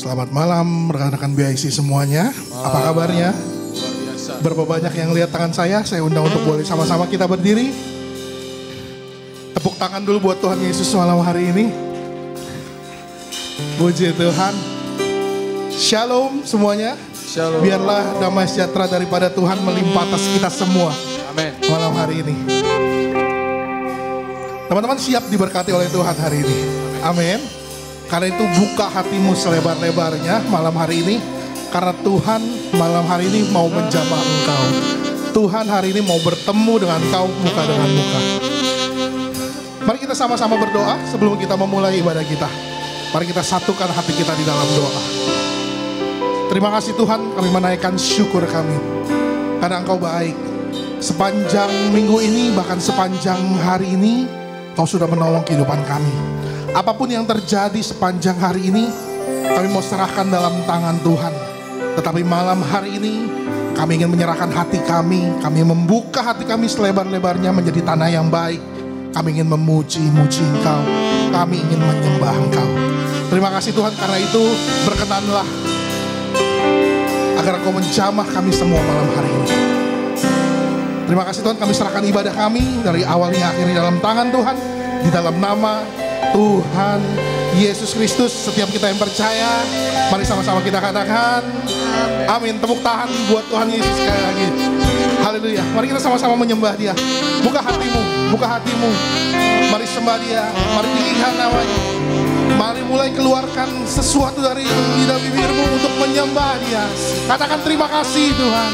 Selamat malam rekan-rekan BIC semuanya. Apa kabarnya? Luar biasa. Berapa banyak yang lihat tangan saya undang untuk boleh sama-sama kita berdiri. Tepuk tangan dulu buat Tuhan Yesus malam hari ini. Puji Tuhan. Shalom semuanya. Shalom. Biarlah damai sejahtera daripada Tuhan melimpah atas kita semua. Amin. Malam hari ini. Teman-teman siap diberkati oleh Tuhan hari ini. Amin. Karena itu buka hatimu selebar-lebarnya malam hari ini. Karena Tuhan malam hari ini mau menjamah engkau. Tuhan hari ini mau bertemu dengan engkau muka dengan muka. Mari kita sama-sama berdoa sebelum kita memulai ibadah kita. Mari kita satukan hati kita di dalam doa. Terima kasih Tuhan, kami menaikkan syukur kami. Karena engkau baik. Sepanjang minggu ini, bahkan sepanjang hari ini, Kau sudah menolong kehidupan kami. Apapun yang terjadi sepanjang hari ini, kami mau serahkan dalam tangan Tuhan. Tetapi malam hari ini, kami ingin menyerahkan hati kami. Kami membuka hati kami selebar-lebarnya menjadi tanah yang baik. Kami ingin memuji-muji Engkau. Kami ingin menyembah Engkau. Terima kasih Tuhan, karena itu berkenanlah agar Engkau menjamah kami semua malam hari ini. Terima kasih Tuhan, kami serahkan ibadah kami dari awal hingga akhir di dalam tangan Tuhan. Di dalam nama Tuhan Yesus Kristus, setiap kita yang percaya, mari sama-sama kita katakan amin. Tepuk tangan buat Tuhan Yesus sekali lagi. Haleluya. Mari kita sama-sama menyembah Dia. Buka hatimu. Mari sembah Dia. Mari tinggikan namanya. Mari mulai keluarkan sesuatu dari lidah bibirmu untuk menyembah Dia. Katakan terima kasih Tuhan.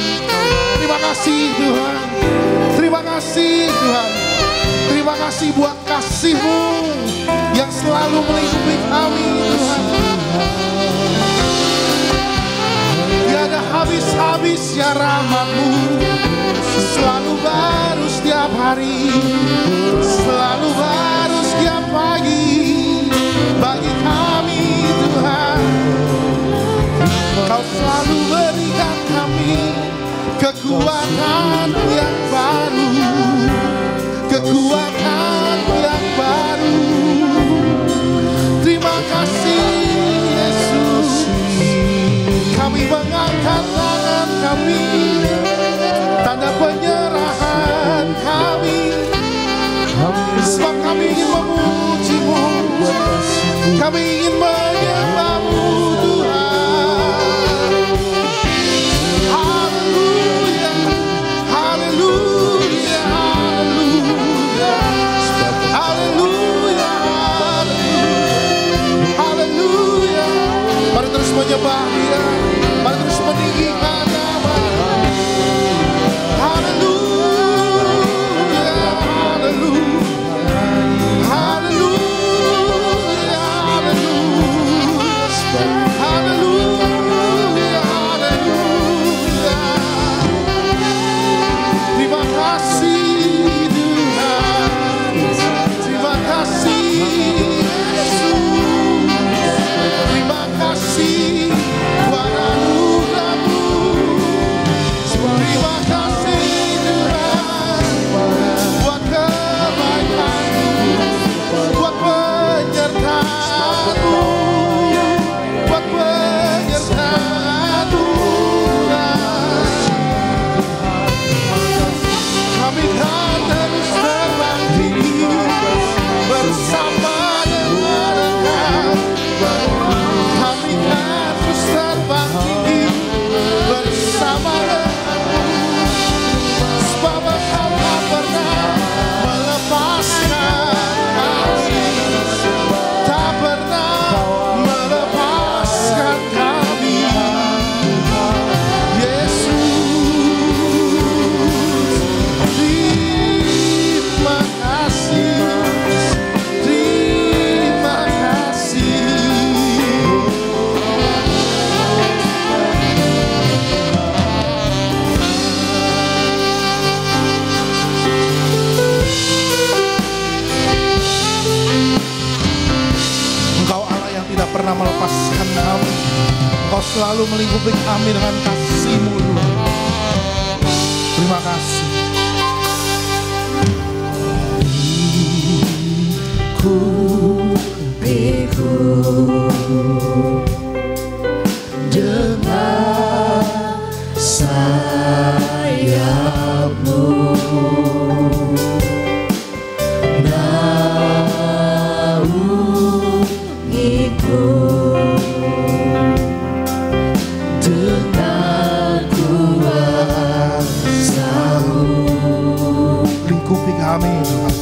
Terima kasih Tuhan. Terima kasih Tuhan. Terima kasih buat kasih-Mu yang selalu melingkupi kami Tuhan. Tiada habis-habisnya rahmat-Mu, selalu baru setiap hari, selalu baru setiap pagi bagi kami Tuhan. Kau selalu berikan kami kekuatan yang baru, kekuatan yang baru. Terima kasih Yesus. Kami mengangkat tangan kami, tanda penyerahan kami. Sebab kami ingin memuji-Mu, kami ingin menyembah-Mu Tuhan. Haleluya, haleluya, haleluya, haleluya, haleluya. Mari terus menyembah Dia, mari terus meninggikan nama-Nya. Haleluya, haleluya. Melepaskan kami, Engkau selalu melingkupi kami dengan kasih-Mu Tuhan. Terima kasih. Ku kami Tuhan.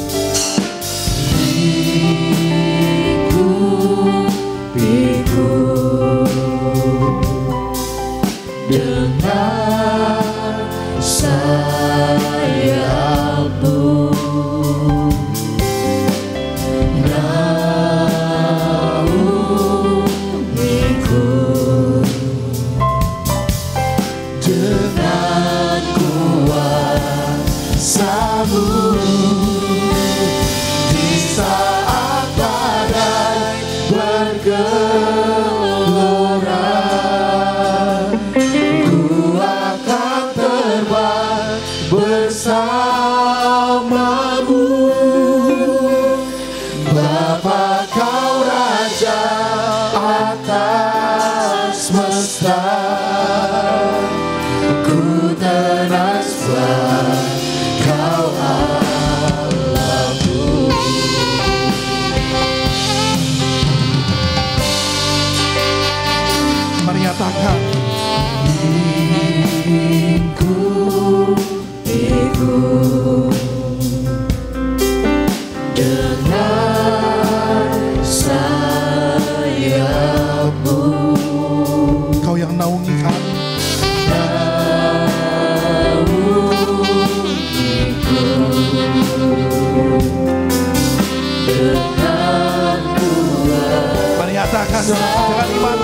Ikut dengan sayapmu, naungiku dengan kuasa-Mu di saat badai bergelora. Ku akan terbang bersama-Mu, Bapa Kau Raja atas semesta. Ku tenang sebab Kau Allahku. Mari nyatakan. Ikut dengan sayapmu. Kau yang naungi kami. Mari nyatakan dengan iman.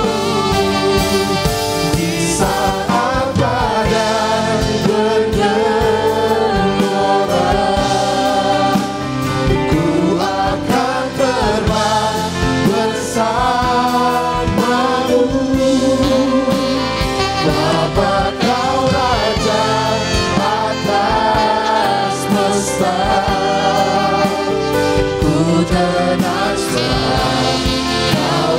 Di saat badai bergelora, ku akan terbang bersama-Mu, Bapa Kau Raja atas semesta. Ku tenang sebab Kau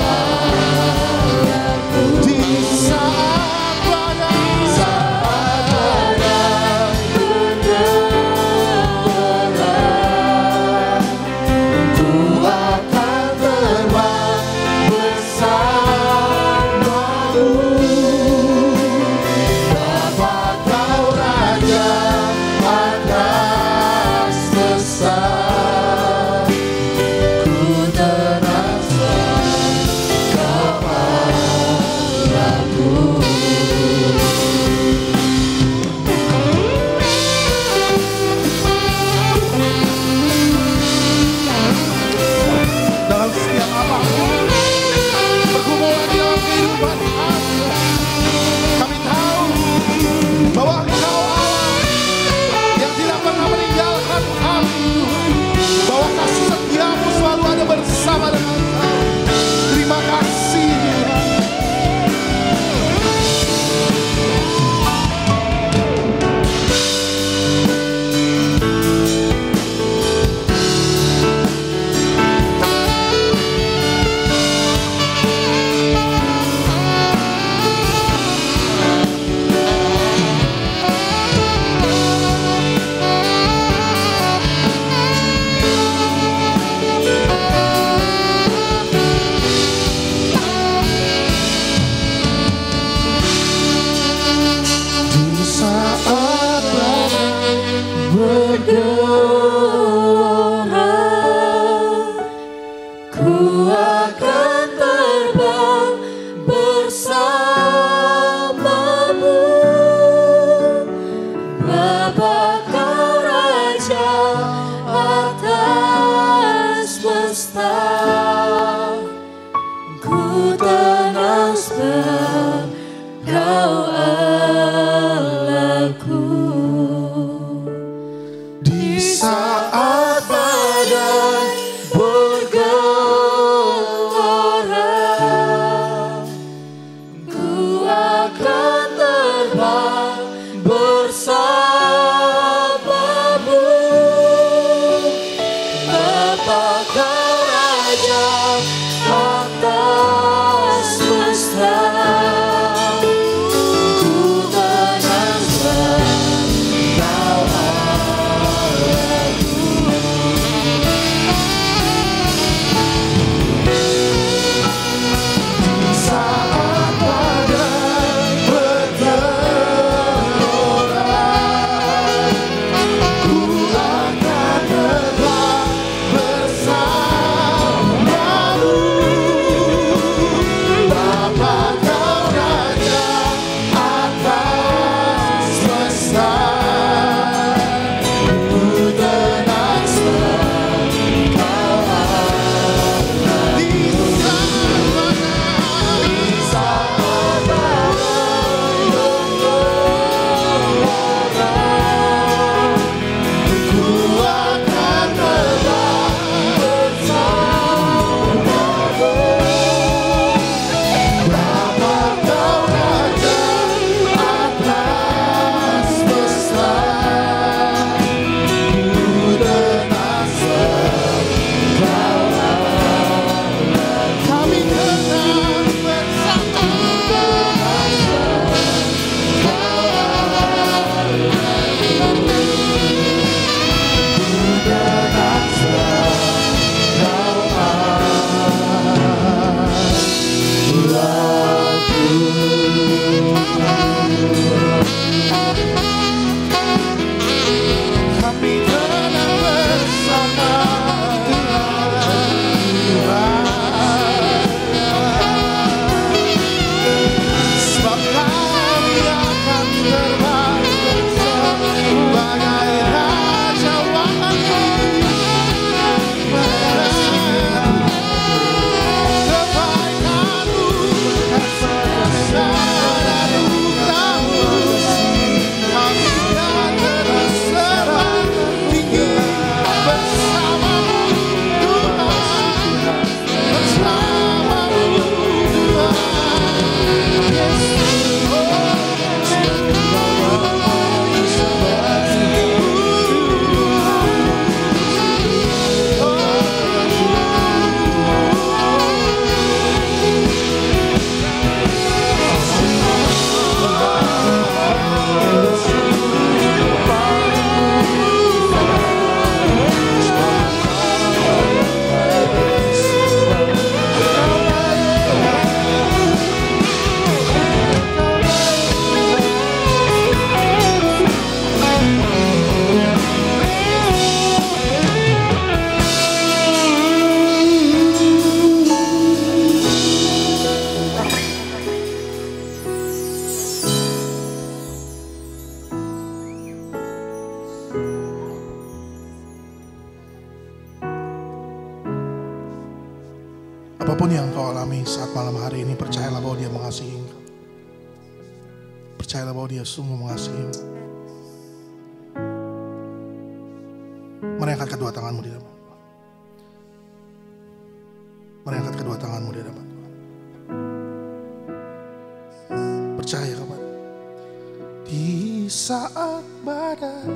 Apapun yang kau alami saat malam hari ini, percayalah bahwa Dia mengasihi engkau. Percayalah bahwa Dia sungguh mengasihimu. Mari angkat kedua tanganmu di hadapan. Mari angkat kedua tanganmu di hadapan Tuhan. Percaya kawan. Di saat badai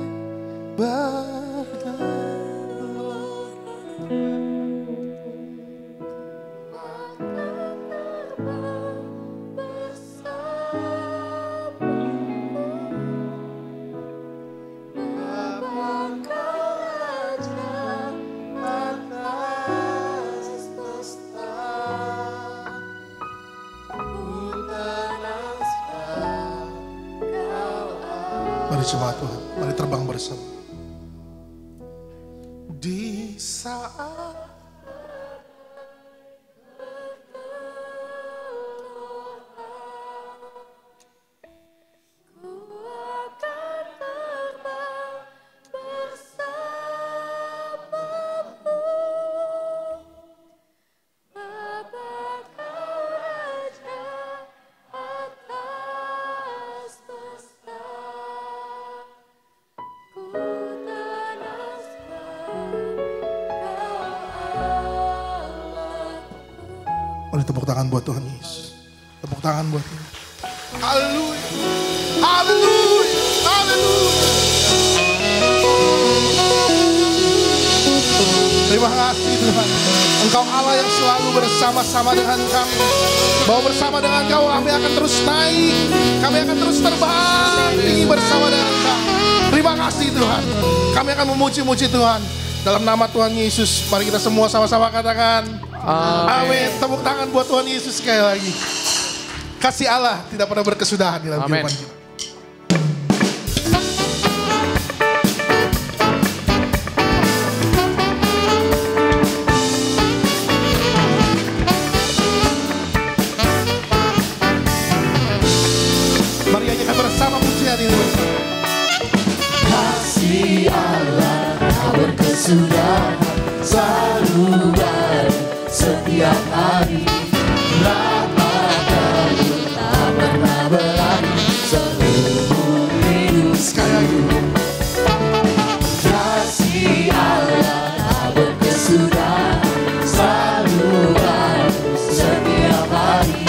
mari jemaat Tuhan, mari terbang bersama. Di saat mari tepuk tangan buat Tuhan Yesus. Tepuk tangan buat Dia. Haleluya. Haleluya. Haleluya. Terima kasih Tuhan. Engkau Allah yang selalu bersama-sama dengan kami. Bahwa bersama dengan Kau kami akan terus naik. Kami akan terus terbang tinggi bersama dengan Kau. Terima kasih Tuhan. Kami akan memuji-muji Tuhan. Dalam nama Tuhan Yesus, mari kita semua sama-sama katakan amin. Tepuk tangan buat Tuhan Yesus sekali lagi. Kasih Allah tidak pernah berkesudahan dalam kehidupan kita. Mari nyanyikan bersama pujian ini. Kasih Allah tak berkesudahan, selalu baru setiap hari. Rahmat-Mu tak pernah berakhir seumur hidup. Sekali lagi. Kasih Allah tak berkesudahan, selalu baru setiap hari.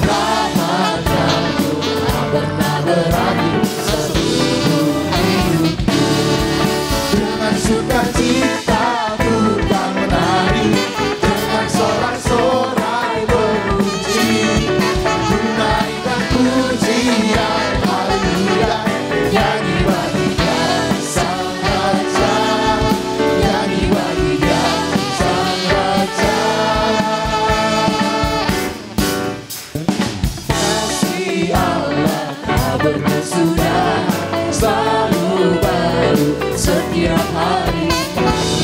Rahmat-Mu tak pernah berakhir seumur hidupku. Dengan sukacita ku kan menari, dengan sorak-sorai memuji, ku naikkan pujian haleluya, nyanyi bagi Dia Sang Raja, nyanyi bagi Dia Sang Raja. Kasih Allah tak berkesudahan, selalu baru setiap hari.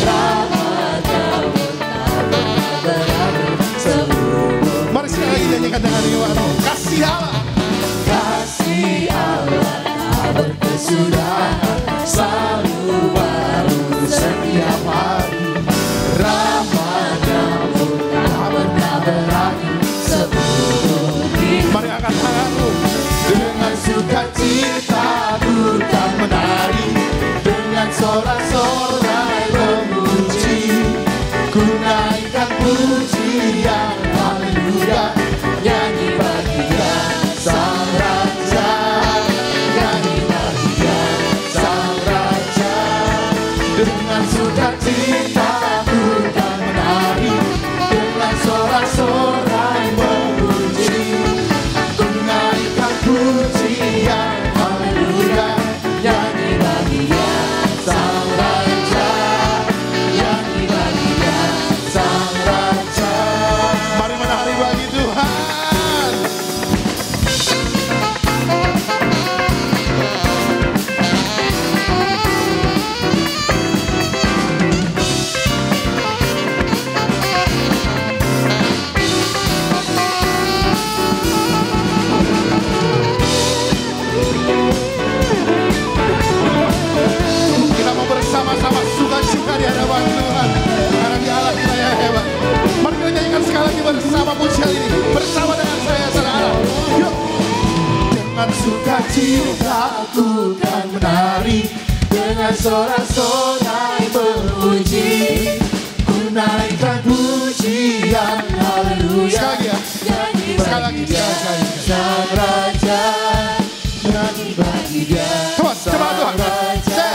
Rahmat-Mu tak pernah berakhir seumur. Mari sekali lagi nyanyikan dengan riwayat. Kasih Allah. Kasih Allah tak berkesudahan, selalu baru setiap hari. Rahmat-Mu tak pernah berakhir seumur hidup. Mari angkat tanganmu. Dengan sukacita ku kan menari, dengan sorak-sorai memuji, ku naikkan pujian haleluya, nyanyi bagi Dia Sang Raja, nyanyi bagi Dia Sang Raja. Dengan sukacita ku kan menari, dengan sorak-sorai memuji, ku naikkan pujian haleluya, nyanyi bagi Dia Sang Raja. Cintaku kan menari dengan sorak-sorai memuji. Ku naikkan pujian haleluya. Nyanyi bagi dia sang raja. Nyanyi bagi dia sang raja.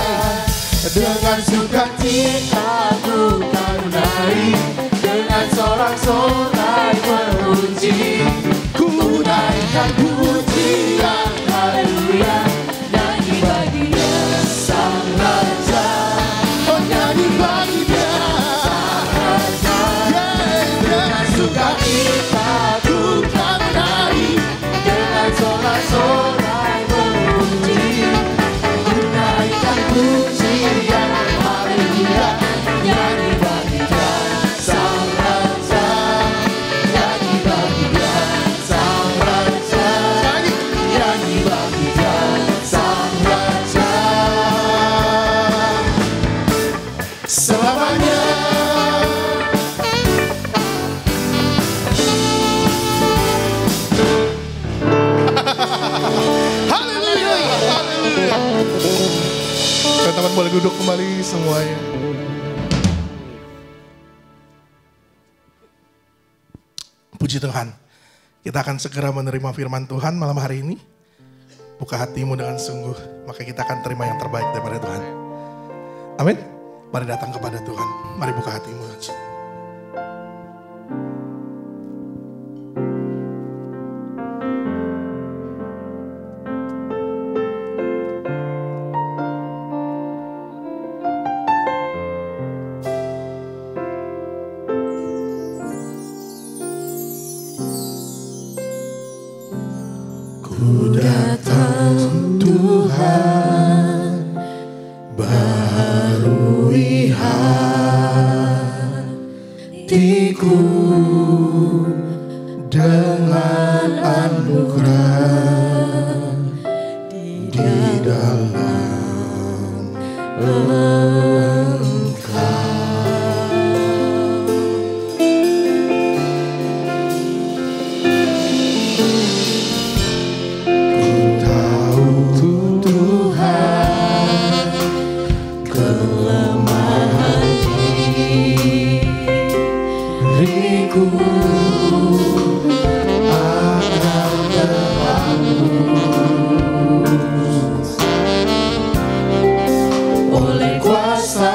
Dengan sukacita ku kan menari dengan sorak-sorai memuji. Ku naikkan pujian haleluya. Nyanyi bagi dia sang raja. Oh nyanyi bagi dia sang raja. Dengan sukacita ku kan menari dengan sorak-sorai memuji. Ku naikkan pujian haleluya. Nyanyi bagi dia sang raja. Nyanyi bagi dia sang raja. Nyanyi bagi dia sang raja. Selamanya. Haleluya, haleluya. Teman-teman boleh duduk kembali semuanya. Puji Tuhan. Kita akan segera menerima firman Tuhan malam hari ini. Buka hatimu dengan sungguh, maka kita akan terima yang terbaik daripada Tuhan. Amin. Mari datang kepada Tuhan. Mari buka hatimu. Ku datang Tuhan, barui hatiku dengan anugerah di dalam Engkau. Oleh kuasa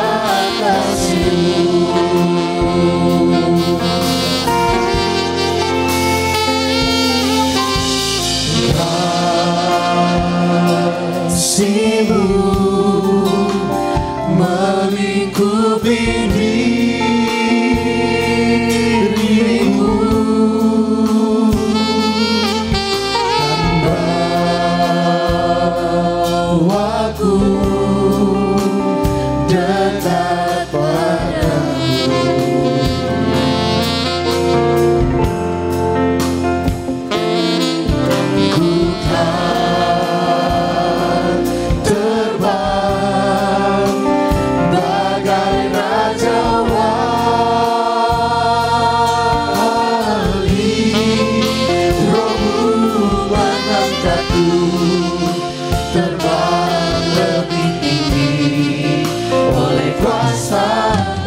kasih-Mu melingkupi diriku, membawaku dekat padamu. Ku kan terbang bagai raja wali, rohmu mengangkatku terbang lebih tinggi oleh kuasa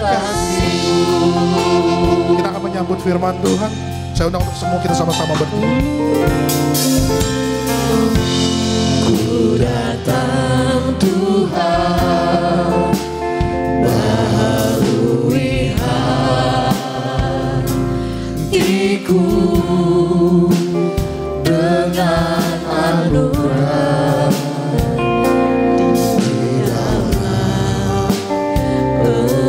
kasih-Mu. Kita akan menyambut firman Tuhan. Saya undang untuk semua kita sama-sama berdiri. Ku datang Tuhan, barui hatiku dengan anugerah di dalam Engkau.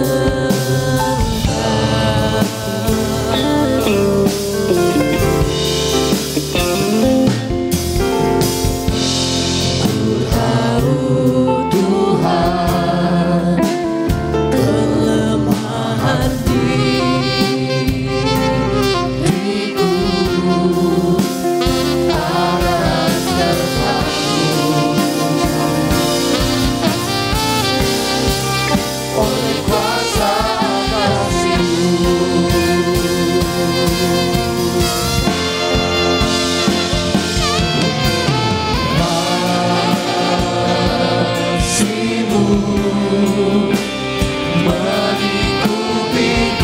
melingkupi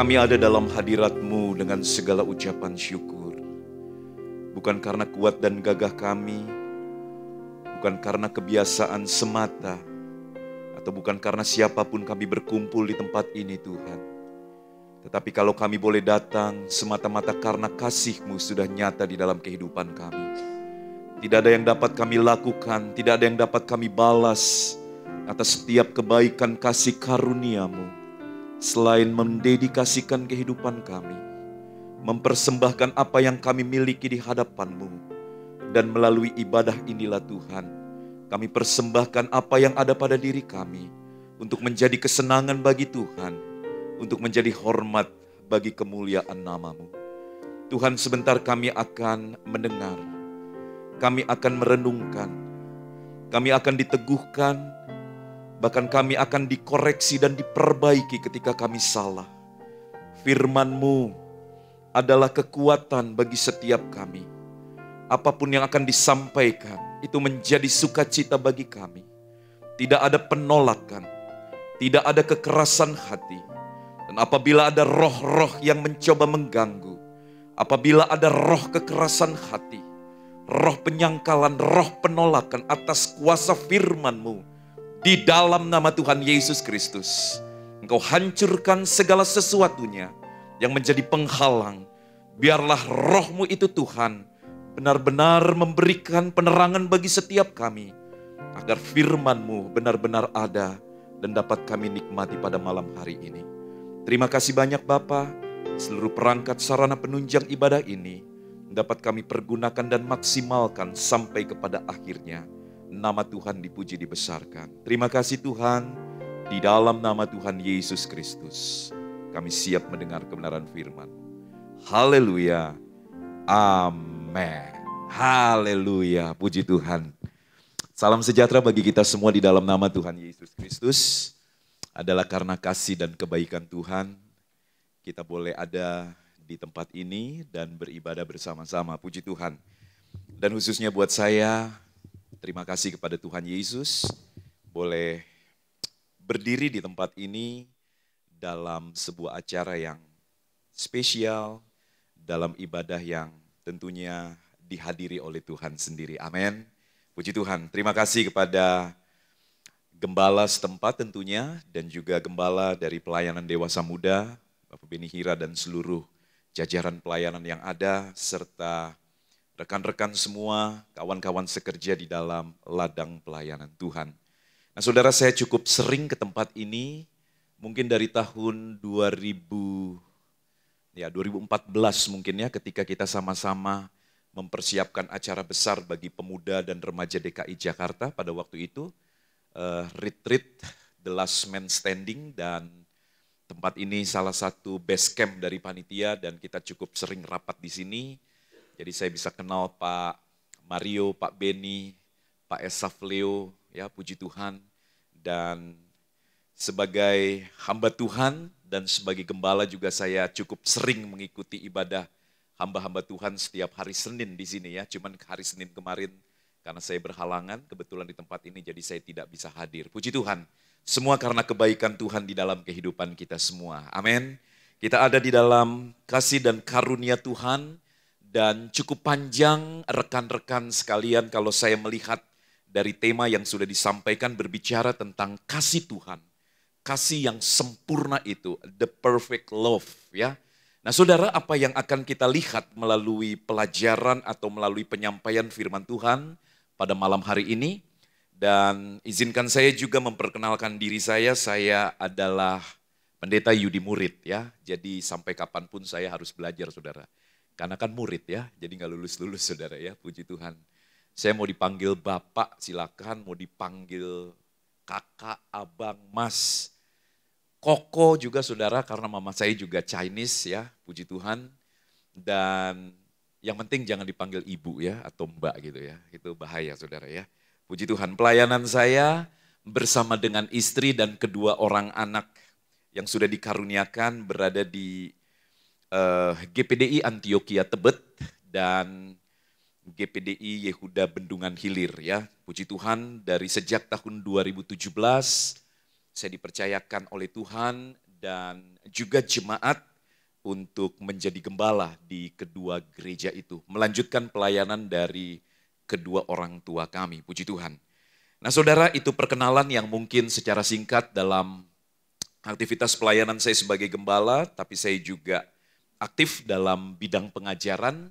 Kami ada dalam hadirat-Mu dengan segala ucapan syukur. Bukan karena kuat dan gagah kami, bukan karena kebiasaan semata, atau bukan karena siapapun kami berkumpul di tempat ini Tuhan. Tetapi kalau kami boleh datang semata-mata karena kasih-Mu sudah nyata di dalam kehidupan kami. Tidak ada yang dapat kami lakukan, tidak ada yang dapat kami balas atas setiap kebaikan kasih karunia-Mu. Selain mendedikasikan kehidupan kami, mempersembahkan apa yang kami miliki di hadapan-Mu. Dan melalui ibadah inilah Tuhan, kami persembahkan apa yang ada pada diri kami, untuk menjadi kesenangan bagi Tuhan, untuk menjadi hormat bagi kemuliaan nama-Mu. Tuhan, sebentar kami akan mendengar, kami akan merenungkan, kami akan diteguhkan, bahkan kami akan dikoreksi dan diperbaiki ketika kami salah. Firman-Mu adalah kekuatan bagi setiap kami. Apapun yang akan disampaikan, itu menjadi sukacita bagi kami. Tidak ada penolakan, tidak ada kekerasan hati. Dan apabila ada roh-roh yang mencoba mengganggu, apabila ada roh kekerasan hati, roh penyangkalan, roh penolakan atas kuasa firman-Mu, di dalam nama Tuhan Yesus Kristus, Engkau hancurkan segala sesuatunya yang menjadi penghalang. Biarlah roh-Mu itu Tuhan benar-benar memberikan penerangan bagi setiap kami, agar firman-Mu benar-benar ada dan dapat kami nikmati pada malam hari ini. Terima kasih banyak Bapa, seluruh perangkat sarana penunjang ibadah ini dapat kami pergunakan dan maksimalkan sampai kepada akhirnya. Nama Tuhan dipuji dibesarkan. Terima kasih Tuhan, di dalam nama Tuhan Yesus Kristus kami siap mendengar kebenaran firman. Haleluya, amin. Haleluya, puji Tuhan. Salam sejahtera bagi kita semua di dalam nama Tuhan Yesus Kristus. Adalah karena kasih dan kebaikan Tuhan, kita boleh ada di tempat ini dan beribadah bersama-sama, puji Tuhan. Dan khususnya buat saya, terima kasih kepada Tuhan Yesus, boleh berdiri di tempat ini dalam sebuah acara yang spesial dalam ibadah yang tentunya dihadiri oleh Tuhan sendiri. Amin. Puji Tuhan. Terima kasih kepada gembala setempat tentunya dan juga gembala dari pelayanan dewasa muda, Bapak Beni Hira dan seluruh jajaran pelayanan yang ada serta rekan-rekan semua, kawan-kawan sekerja di dalam ladang pelayanan Tuhan. Nah, saudara, saya cukup sering ke tempat ini, mungkin dari tahun 2014 mungkin ya, ketika kita sama-sama mempersiapkan acara besar bagi pemuda dan remaja DKI Jakarta pada waktu itu, retreat The Last Man Standing, dan tempat ini salah satu base camp dari panitia dan kita cukup sering rapat di sini. Jadi saya bisa kenal Pak Mario, Pak Beni, Pak Esaf Leo, ya puji Tuhan. Dan sebagai hamba Tuhan dan sebagai gembala juga saya cukup sering mengikuti ibadah hamba-hamba Tuhan setiap hari Senin di sini ya. Cuman hari Senin kemarin karena saya berhalangan kebetulan di tempat ini jadi saya tidak bisa hadir. Puji Tuhan, semua karena kebaikan Tuhan di dalam kehidupan kita semua. Amin. Kita ada di dalam kasih dan karunia Tuhan dan cukup panjang rekan-rekan sekalian kalau saya melihat dari tema yang sudah disampaikan berbicara tentang kasih Tuhan. Kasih yang sempurna itu, the perfect love ya. Nah saudara, apa yang akan kita lihat melalui pelajaran atau melalui penyampaian firman Tuhan pada malam hari ini. Dan izinkan saya juga memperkenalkan diri saya adalah Pendeta Yudi Murid ya. Jadi sampai kapanpun saya harus belajar saudara. Karena kan murid ya, jadi nggak lulus-lulus saudara ya, puji Tuhan. Saya mau dipanggil Bapak, silakan, mau dipanggil Kakak, Abang, Mas, Koko juga saudara, karena mama saya juga Chinese ya, puji Tuhan. Dan yang penting jangan dipanggil Ibu ya, atau Mbak gitu ya, itu bahaya saudara ya. Puji Tuhan, pelayanan saya bersama dengan istri dan kedua orang anak yang sudah dikaruniakan berada di GPDI Antioquia Tebet dan GPDI Yehuda Bendungan Hilir ya. Puji Tuhan, dari sejak tahun 2017 saya dipercayakan oleh Tuhan dan juga jemaat untuk menjadi gembala di kedua gereja itu. Melanjutkan pelayanan dari kedua orang tua kami, puji Tuhan. Nah saudara, itu perkenalan yang mungkin secara singkat dalam aktivitas pelayanan saya sebagai gembala, tapi saya juga aktif dalam bidang pengajaran.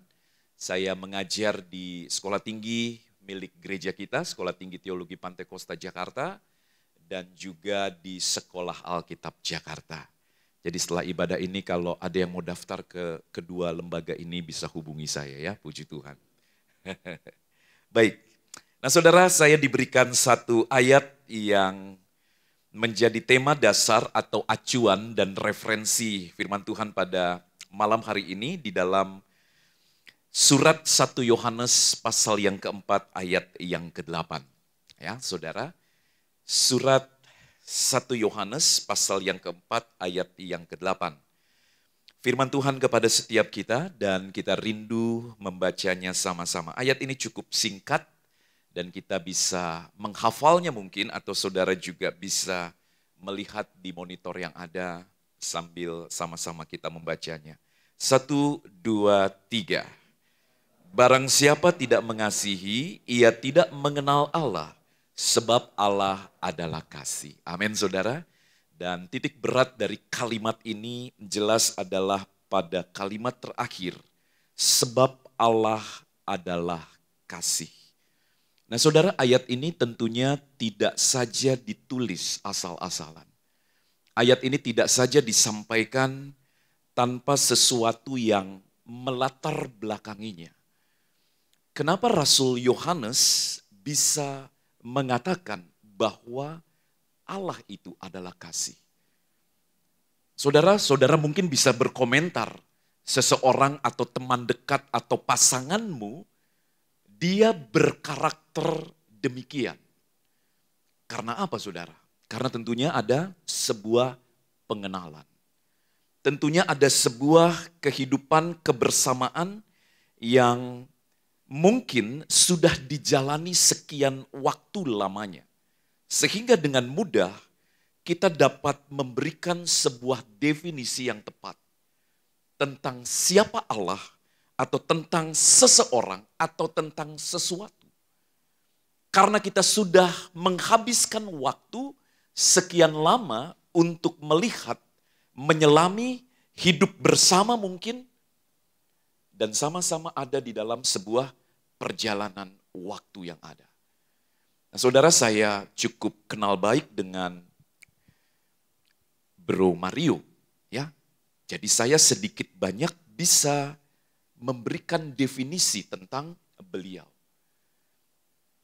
Saya mengajar di sekolah tinggi milik gereja kita, Sekolah Tinggi Teologi Pantai Kosta Jakarta, dan juga di Sekolah Alkitab Jakarta. Jadi setelah ibadah ini kalau ada yang mau daftar ke kedua lembaga ini bisa hubungi saya ya, puji Tuhan. Baik, nah saudara, saya diberikan satu ayat yang menjadi tema dasar atau acuan dan referensi firman Tuhan pada malam hari ini di dalam Surat 1 Yohanes pasal yang keempat ayat yang ke-8. Ya, saudara. Surat 1 Yohanes pasal yang keempat ayat yang ke-8. Firman Tuhan kepada setiap kita dan kita rindu membacanya sama-sama. Ayat ini cukup singkat dan kita bisa menghafalnya mungkin atau saudara juga bisa melihat di monitor yang ada sambil sama-sama kita membacanya. 1, 2, 3. Barang siapa tidak mengasihi, ia tidak mengenal Allah, sebab Allah adalah kasih. Amin saudara. Dan titik berat dari kalimat ini jelas adalah pada kalimat terakhir, sebab Allah adalah kasih. Nah saudara, ayat ini tentunya tidak saja ditulis asal-asalan. Ayat ini tidak saja disampaikan tanpa sesuatu yang melatar belakanginya. Kenapa Rasul Yohanes bisa mengatakan bahwa Allah itu adalah kasih? Saudara-saudara mungkin bisa berkomentar, seseorang atau teman dekat atau pasanganmu, dia berkarakter demikian. Karena apa saudara? Karena tentunya ada sebuah pengenalan. Tentunya ada sebuah kehidupan kebersamaan yang mungkin sudah dijalani sekian waktu lamanya. Sehingga dengan mudah kita dapat memberikan sebuah definisi yang tepat. tentang siapa Allah, atau tentang seseorang, atau tentang sesuatu. Karena kita sudah menghabiskan waktu sekian lama untuk melihat, menyelami, hidup bersama mungkin, dan sama-sama ada di dalam sebuah perjalanan waktu yang ada. Nah, saudara, saya cukup kenal baik dengan Bro Mario, ya. Jadi saya sedikit banyak bisa memberikan definisi tentang beliau.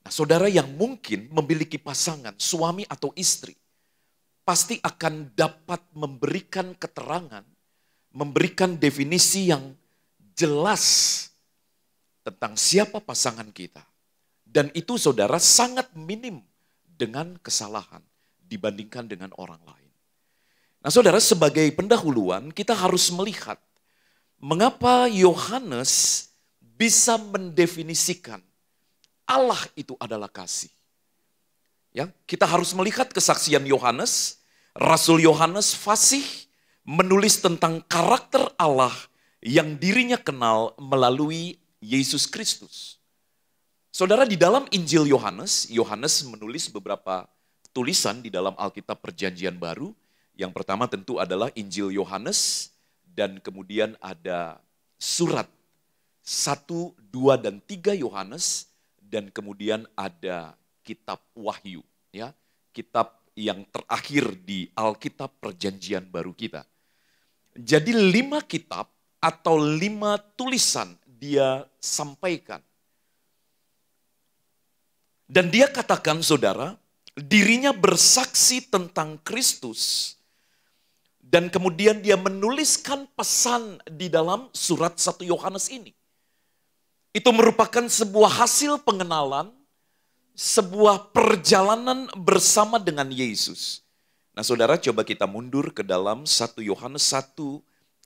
Nah, saudara yang mungkin memiliki pasangan, suami atau istri, pasti akan dapat memberikan keterangan, memberikan definisi yang jelas tentang siapa pasangan kita. Dan itu saudara sangat minim dengan kesalahan dibandingkan dengan orang lain. Nah saudara, sebagai pendahuluan kita harus melihat mengapa Yohanes bisa mendefinisikan Allah itu adalah kasih. Ya, kita harus melihat kesaksian Yohanes. Rasul Yohanes fasih menulis tentang karakter Allah yang dirinya kenal melalui Yesus Kristus. Saudara, di dalam Injil Yohanes, Yohanes menulis beberapa tulisan di dalam Alkitab Perjanjian Baru. Yang pertama tentu adalah Injil Yohanes, dan kemudian ada surat 1, 2, dan 3 Yohanes, dan kemudian ada kitab Wahyu, ya, kitab yang terakhir di Alkitab Perjanjian Baru kita. Jadi 5 kitab atau 5 tulisan dia sampaikan. Dan dia katakan, saudara, dirinya bersaksi tentang Kristus. Dan kemudian dia menuliskan pesan di dalam surat 1 Yohanes ini. Itu merupakan sebuah hasil pengenalan, sebuah perjalanan bersama dengan Yesus. Nah saudara, coba kita mundur ke dalam 1 Yohanes 1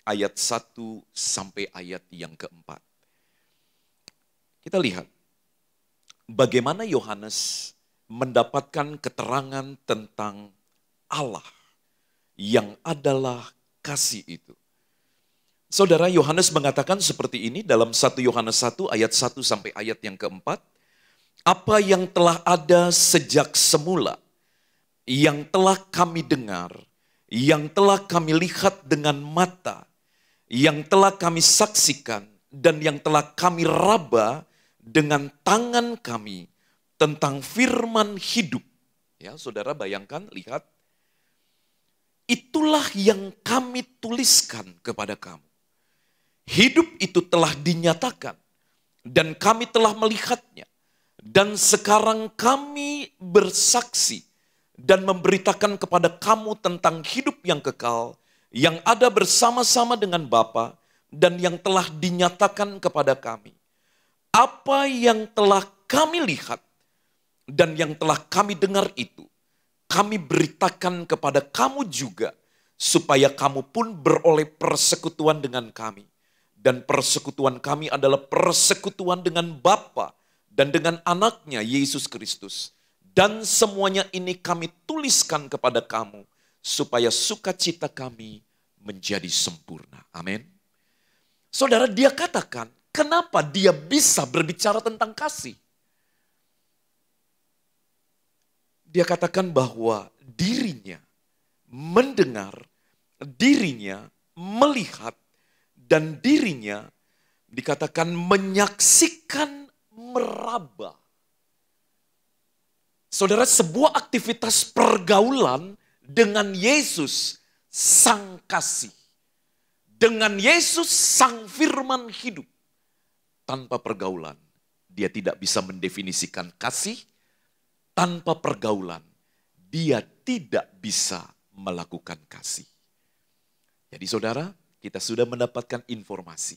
ayat 1 sampai ayat yang keempat. Kita lihat bagaimana Yohanes mendapatkan keterangan tentang Allah yang adalah kasih itu. Saudara, Yohanes mengatakan seperti ini dalam 1 Yohanes 1 ayat 1 sampai ayat yang keempat. Apa yang telah ada sejak semula, yang telah kami dengar, yang telah kami lihat dengan mata, yang telah kami saksikan, dan yang telah kami raba dengan tangan kami tentang firman hidup. Ya, saudara bayangkan, lihat. Itulah yang kami tuliskan kepada kamu. Hidup itu telah dinyatakan dan kami telah melihatnya. Dan sekarang kami bersaksi dan memberitakan kepada kamu tentang hidup yang kekal yang ada bersama-sama dengan Bapa dan yang telah dinyatakan kepada kami. Apa yang telah kami lihat dan yang telah kami dengar itu, kami beritakan kepada kamu juga, supaya kamu pun beroleh persekutuan dengan kami. Dan persekutuan kami adalah persekutuan dengan Bapa dan dengan anaknya Yesus Kristus. Dan semuanya ini kami tuliskan kepada kamu, supaya sukacita kami menjadi sempurna. Amin. Saudara, dia katakan, kenapa dia bisa berbicara tentang kasih? Dia katakan bahwa dirinya mendengar, dirinya melihat, dan dirinya dikatakan menyaksikan, meraba. Saudara, sebuah aktivitas pergaulan dengan Yesus Sang Kasih. Dengan Yesus Sang Firman hidup. Tanpa pergaulan, dia tidak bisa mendefinisikan kasih. Tanpa pergaulan, dia tidak bisa melakukan kasih. Jadi saudara, kita sudah mendapatkan informasi.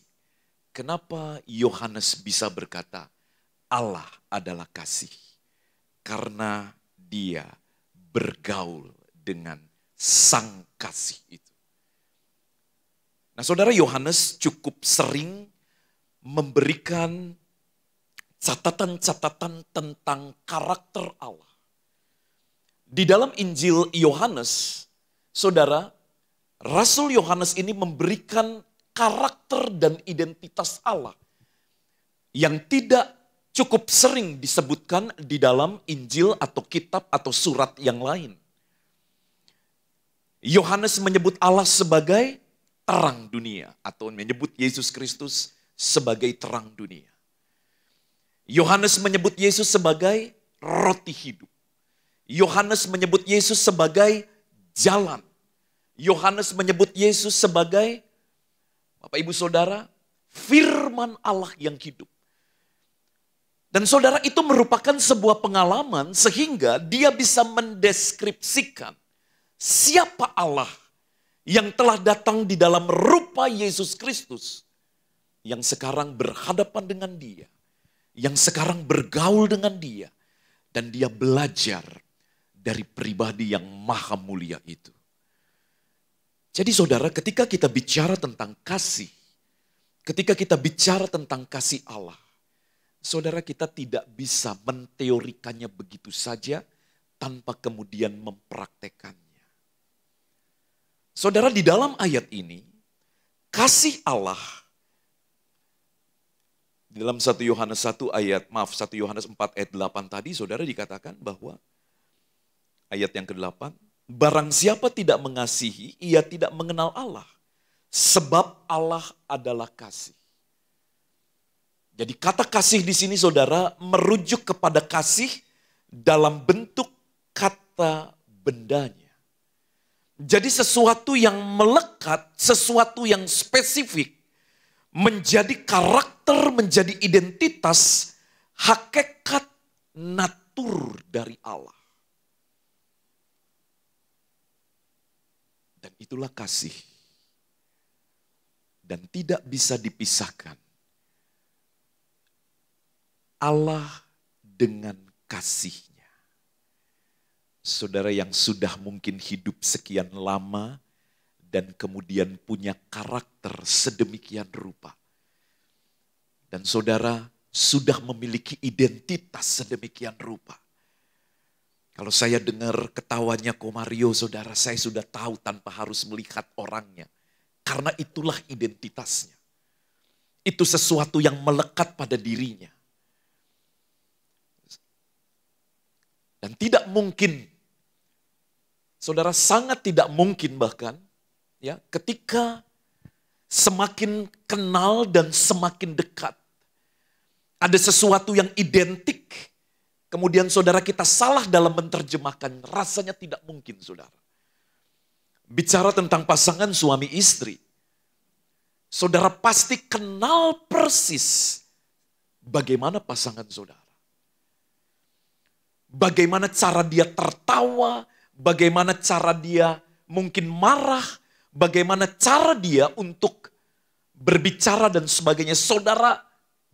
Kenapa Yohanes bisa berkata, Allah adalah kasih. Karena dia bergaul dengan Sang Kasih itu. Nah saudara, Yohanes cukup sering memberikan catatan-catatan tentang karakter Allah. Di dalam Injil Yohanes, saudara, Rasul Yohanes ini memberikan karakter dan identitas Allah yang tidak cukup sering disebutkan di dalam Injil atau kitab atau surat yang lain. Yohanes menyebut Allah sebagai terang dunia atau menyebut Yesus Kristus sebagai terang dunia. Yohanes menyebut Yesus sebagai roti hidup. Yohanes menyebut Yesus sebagai jalan. Yohanes menyebut Yesus sebagai, Bapak Ibu Saudara, firman Allah yang hidup. Dan saudara, itu merupakan sebuah pengalaman sehingga dia bisa mendeskripsikan siapa Allah yang telah datang di dalam rupa Yesus Kristus, yang sekarang berhadapan dengan dia, yang sekarang bergaul dengan dia, dan dia belajar dari pribadi yang maha mulia itu. Jadi saudara, ketika kita bicara tentang kasih, ketika kita bicara tentang kasih Allah, saudara, kita tidak bisa menteorikannya begitu saja tanpa kemudian mempraktekannya. Saudara, di dalam ayat ini, kasih Allah, di dalam 1 Yohanes 1 Yohanes 4 ayat 8 tadi, saudara, dikatakan bahwa ayat yang ke-8, barang siapa tidak mengasihi, ia tidak mengenal Allah, sebab Allah adalah kasih. Jadi kata kasih di sini saudara merujuk kepada kasih dalam bentuk kata bendanya. Jadi sesuatu yang melekat, sesuatu yang spesifik, menjadi karakter, menjadi identitas, hakikat, natur dari Allah. Dan itulah kasih. Dan tidak bisa dipisahkan. Allah dengan kasihnya. Saudara yang sudah mungkin hidup sekian lama dan kemudian punya karakter sedemikian rupa. Dan saudara sudah memiliki identitas sedemikian rupa. Kalau saya dengar ketawanya Komario, saudara, saya sudah tahu tanpa harus melihat orangnya. Karena itulah identitasnya. Itu sesuatu yang melekat pada dirinya. Dan tidak mungkin, saudara, sangat tidak mungkin bahkan, ya, ketika semakin kenal dan semakin dekat, ada sesuatu yang identik, kemudian saudara kita salah dalam menerjemahkan, rasanya tidak mungkin, saudara. Bicara tentang pasangan suami istri, saudara pasti kenal persis bagaimana pasangan saudara. Bagaimana cara dia tertawa, bagaimana cara dia mungkin marah, bagaimana cara dia untuk berbicara dan sebagainya. Saudara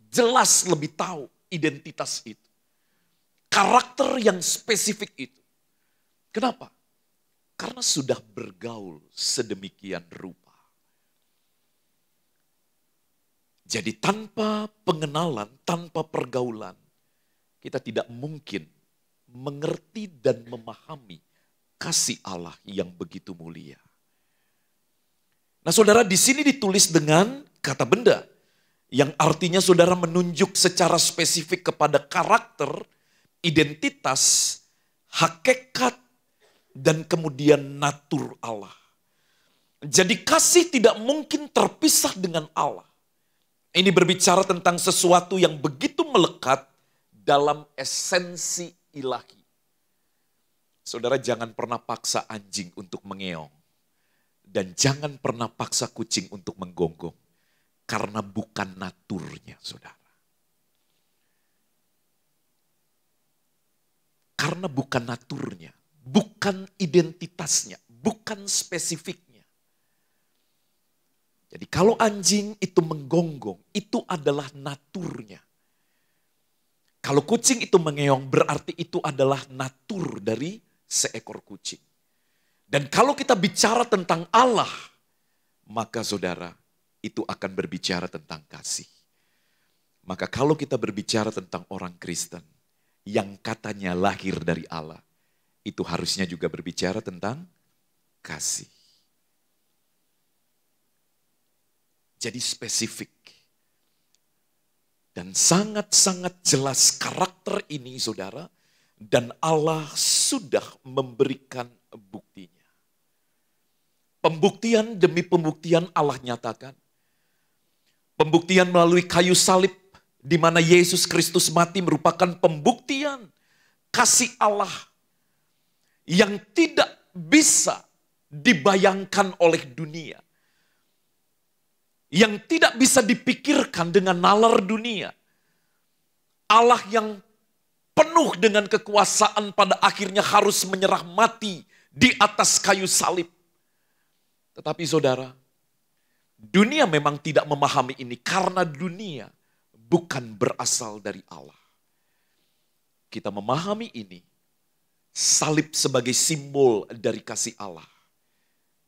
jelas lebih tahu identitas itu. Karakter yang spesifik itu. Kenapa? Karena sudah bergaul sedemikian rupa. Jadi tanpa pengenalan, tanpa pergaulan, kita tidak mungkin mengerti dan memahami kasih Allah yang begitu mulia. Nah saudara, di sini ditulis dengan kata benda, yang artinya saudara menunjuk secara spesifik kepada karakter, identitas, hakikat, dan kemudian natur Allah. Jadi kasih tidak mungkin terpisah dengan Allah. Ini berbicara tentang sesuatu yang begitu melekat dalam esensi ilahi. Saudara jangan pernah paksa anjing untuk mengeong. Dan jangan pernah paksa kucing untuk menggonggong. Karena bukan naturnya, saudara. Karena bukan naturnya. Bukan identitasnya. Bukan spesifiknya. Jadi kalau anjing itu menggonggong, itu adalah naturnya. Kalau kucing itu mengeong, berarti itu adalah natur dari seekor kucing. Dan kalau kita bicara tentang Allah, maka saudara, itu akan berbicara tentang kasih. Maka kalau kita berbicara tentang orang Kristen, yang katanya lahir dari Allah, itu harusnya juga berbicara tentang kasih. Jadi spesifik. Dan sangat-sangat jelas karakter ini saudara. Dan Allah sudah memberikan buktinya. Pembuktian demi pembuktian Allah nyatakan. Pembuktian melalui kayu salib. Di mana Yesus Kristus mati merupakan pembuktian kasih Allah. Yang tidak bisa dibayangkan oleh dunia. Yang tidak bisa dipikirkan dengan nalar dunia. Allah yang penuh dengan kekuasaan pada akhirnya harus menyerah mati di atas kayu salib. Tetapi saudara, dunia memang tidak memahami ini karena dunia bukan berasal dari Allah. Kita memahami ini, salib sebagai simbol dari kasih Allah.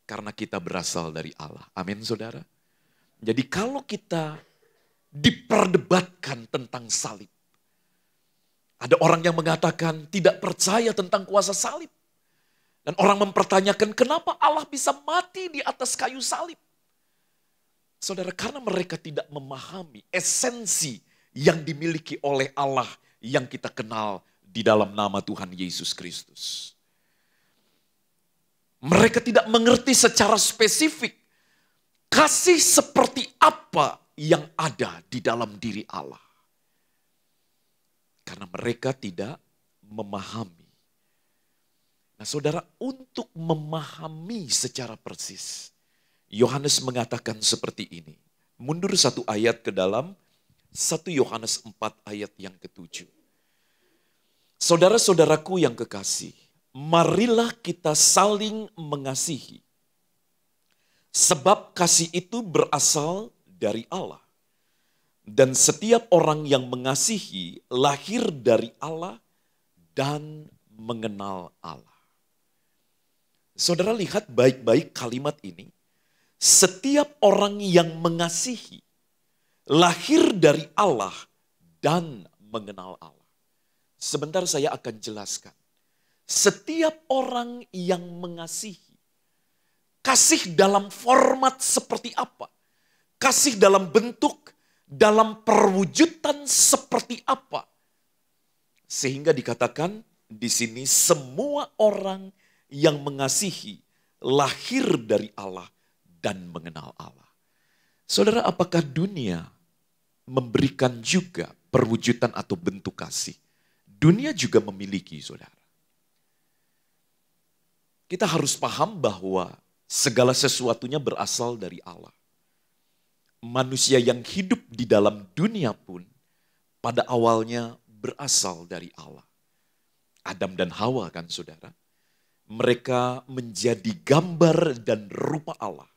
Karena kita berasal dari Allah. Amin saudara. Jadi kalau kita diperdebatkan tentang salib. Ada orang yang mengatakan tidak percaya tentang kuasa salib. Dan orang mempertanyakan kenapa Allah bisa mati di atas kayu salib. Saudara, karena mereka tidak memahami esensi yang dimiliki oleh Allah yang kita kenal di dalam nama Tuhan Yesus Kristus. Mereka tidak mengerti secara spesifik kasih seperti apa yang ada di dalam diri Allah. Karena mereka tidak memahami. Nah saudara, untuk memahami secara persis, Yohanes mengatakan seperti ini. Mundur satu ayat ke dalam 1 Yohanes 4 ayat yang ke-7. Saudara-saudaraku yang kekasih, marilah kita saling mengasihi. Sebab kasih itu berasal dari Allah. Dan setiap orang yang mengasihi lahir dari Allah dan mengenal Allah. Saudara lihat baik-baik kalimat ini. Setiap orang yang mengasihi lahir dari Allah dan mengenal Allah. Sebentar saya akan jelaskan. Setiap orang yang mengasihi. Kasih dalam format seperti apa? Kasih dalam bentuk, dalam perwujudan seperti apa? Sehingga dikatakan di sini semua orang yang mengasihi lahir dari Allah dan mengenal Allah. Saudara, apakah dunia memberikan juga perwujudan atau bentuk kasih? Dunia juga memiliki, saudara. Kita harus paham bahwa segala sesuatunya berasal dari Allah. Manusia yang hidup di dalam dunia pun pada awalnya berasal dari Allah. Adam dan Hawa kan saudara. Mereka menjadi gambar dan rupa Allah.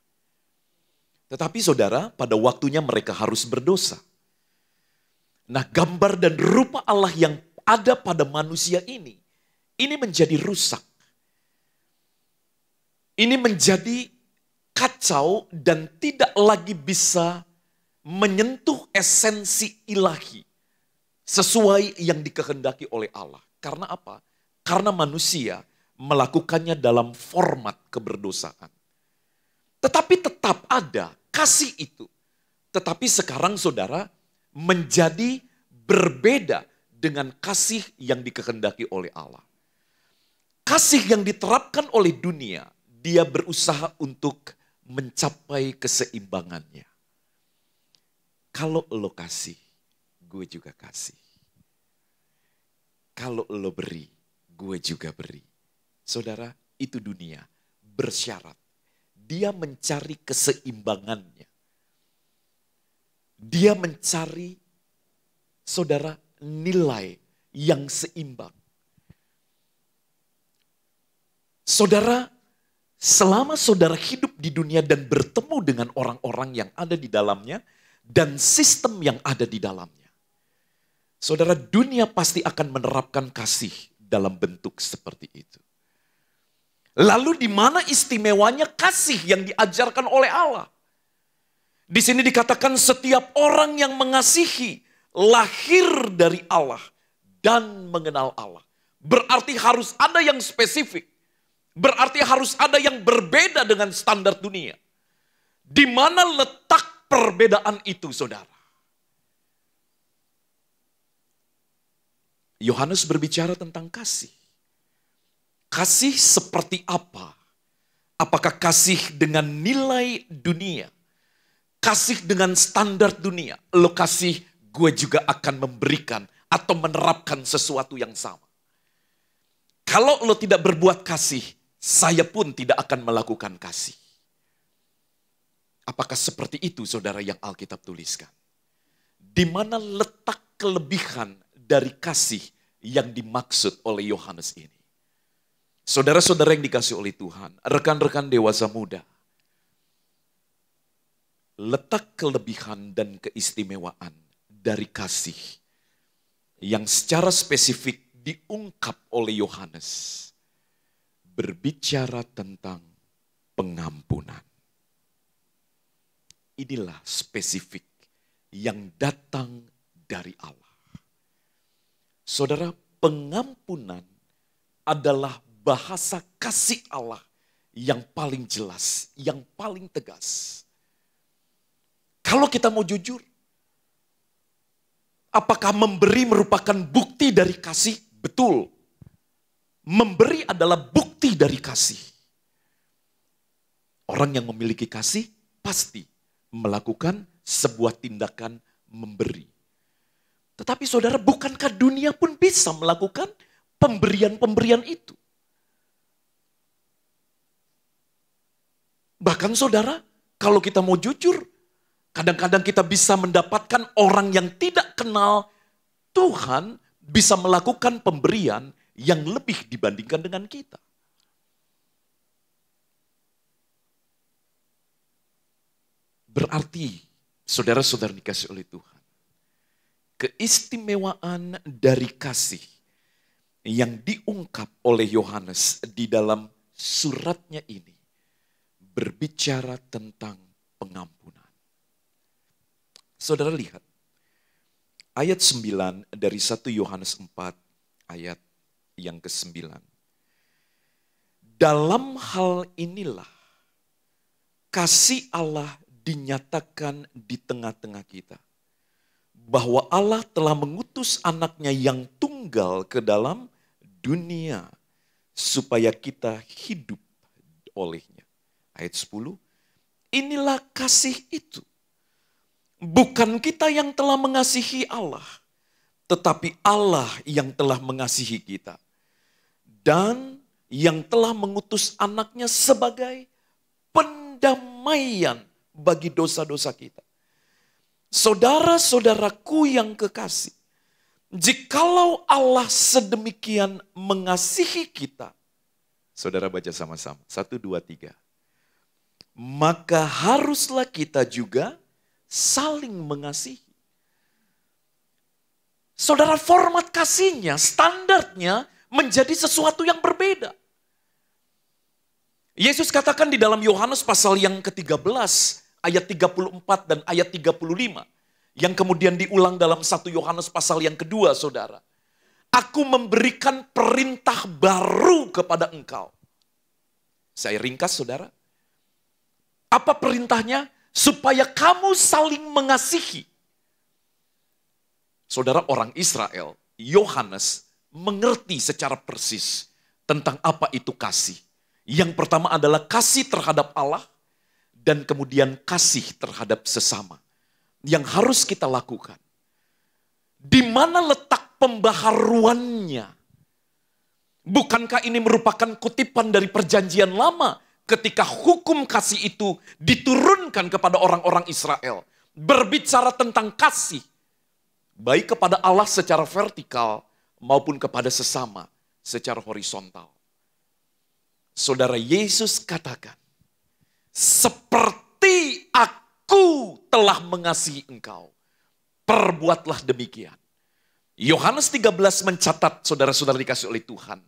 Tetapi saudara, pada waktunya mereka harus berdosa. Nah, gambar dan rupa Allah yang ada pada manusia ini menjadi rusak. Ini menjadi kacau dan tidak lagi bisa menyentuh esensi ilahi sesuai yang dikehendaki oleh Allah. Karena apa? Karena manusia melakukannya dalam format keberdosaan. Tetapi tetap ada kasih itu. Tetapi sekarang saudara menjadi berbeda dengan kasih yang dikehendaki oleh Allah. Kasih yang diterapkan oleh dunia, dia berusaha untuk mencapai keseimbangannya. Kalau lo kasih, gue juga kasih. Kalau lo beri, gue juga beri. Saudara, itu dunia bersyarat. Dia mencari keseimbangannya. Dia mencari, saudara, nilai yang seimbang. Saudara, selama saudara hidup di dunia dan bertemu dengan orang-orang yang ada di dalamnya dan sistem yang ada di dalamnya. Saudara, dunia pasti akan menerapkan kasih dalam bentuk seperti itu. Lalu di mana istimewanya kasih yang diajarkan oleh Allah? Di sini dikatakan setiap orang yang mengasihi lahir dari Allah dan mengenal Allah. Berarti harus ada yang spesifik. Berarti harus ada yang berbeda dengan standar dunia. Di mana letak perbedaan itu, saudara. Yohanes berbicara tentang kasih. Kasih seperti apa? Apakah kasih dengan nilai dunia? Kasih dengan standar dunia? Lo kasih, gue juga akan memberikan atau menerapkan sesuatu yang sama. Kalau lo tidak berbuat kasih, saya pun tidak akan melakukan kasih. Apakah seperti itu, saudara, yang Alkitab tuliskan? Di mana letak kelebihan dari kasih yang dimaksud oleh Yohanes ini? Saudara-saudara yang dikasih oleh Tuhan, rekan-rekan dewasa muda, letak kelebihan dan keistimewaan dari kasih yang secara spesifik diungkap oleh Yohanes berbicara tentang pengampunan. Inilah spesifik yang datang dari Allah. Saudara, pengampunan adalah bahasa kasih Allah yang paling jelas, yang paling tegas. Kalau kita mau jujur, apakah memberi merupakan bukti dari kasih? Betul. Memberi adalah bukti dari kasih. Orang yang memiliki kasih pasti melakukan sebuah tindakan memberi. Tetapi saudara, bukankah dunia pun bisa melakukan pemberian-pemberian itu? Bahkan saudara, kalau kita mau jujur, kadang-kadang kita bisa mendapatkan orang yang tidak kenal Tuhan bisa melakukan pemberian yang lebih dibandingkan dengan kita. Berarti, saudara-saudara dikasih oleh Tuhan, keistimewaan dari kasih yang diungkap oleh Yohanes di dalam suratnya ini berbicara tentang pengampunan. Saudara lihat, ayat 9 dari 1 Yohanes 4 ayat yang ke-9. Dalam hal inilah kasih Allah dinyatakan di tengah-tengah kita. Bahwa Allah telah mengutus anaknya yang tunggal ke dalam dunia supaya kita hidup olehnya. Ayat 10, inilah kasih itu. Bukan kita yang telah mengasihi Allah, tetapi Allah yang telah mengasihi kita. Dan yang telah mengutus anaknya sebagai pendamaian bagi dosa-dosa kita. Saudara-saudaraku yang kekasih, jikalau Allah sedemikian mengasihi kita, saudara baca sama-sama, 1, 2, 3. Maka haruslah kita juga saling mengasihi. Saudara, format kasihnya, standarnya menjadi sesuatu yang berbeda. Yesus katakan di dalam Yohanes pasal yang ke-13, ayat 34 dan ayat 35. Yang kemudian diulang dalam 1 Yohanes pasal yang kedua, saudara. Aku memberikan perintah baru kepada engkau. Saya ringkas, saudara. Apa perintahnya? Supaya kamu saling mengasihi. Saudara, orang Israel, Yohanes mengerti secara persis tentang apa itu kasih. Yang pertama adalah kasih terhadap Allah dan kemudian kasih terhadap sesama. Yang harus kita lakukan. Di mana letak pembaharuannya? Bukankah ini merupakan kutipan dari perjanjian lama ketika hukum kasih itu diturunkan kepada orang-orang Israel. Berbicara tentang kasih. Baik kepada Allah secara vertikal maupun kepada sesama secara horizontal. Saudara, Yesus katakan, seperti aku telah mengasihi engkau, perbuatlah demikian. Yohanes 13 mencatat, saudara-saudara dikasih oleh Tuhan,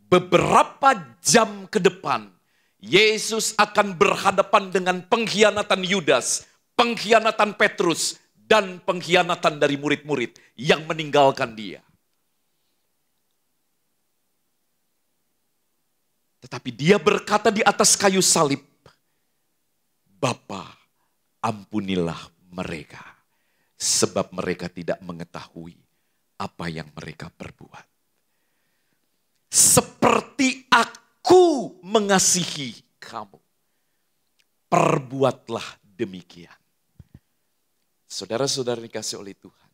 beberapa jam ke depan, Yesus akan berhadapan dengan pengkhianatan Yudas, pengkhianatan Petrus, dan pengkhianatan dari murid-murid yang meninggalkan dia. Tetapi dia berkata di atas kayu salib, Bapa, ampunilah mereka, sebab mereka tidak mengetahui apa yang mereka perbuat. Seperti aku mengasihi kamu, perbuatlah demikian. Saudara-saudara dikasih oleh Tuhan,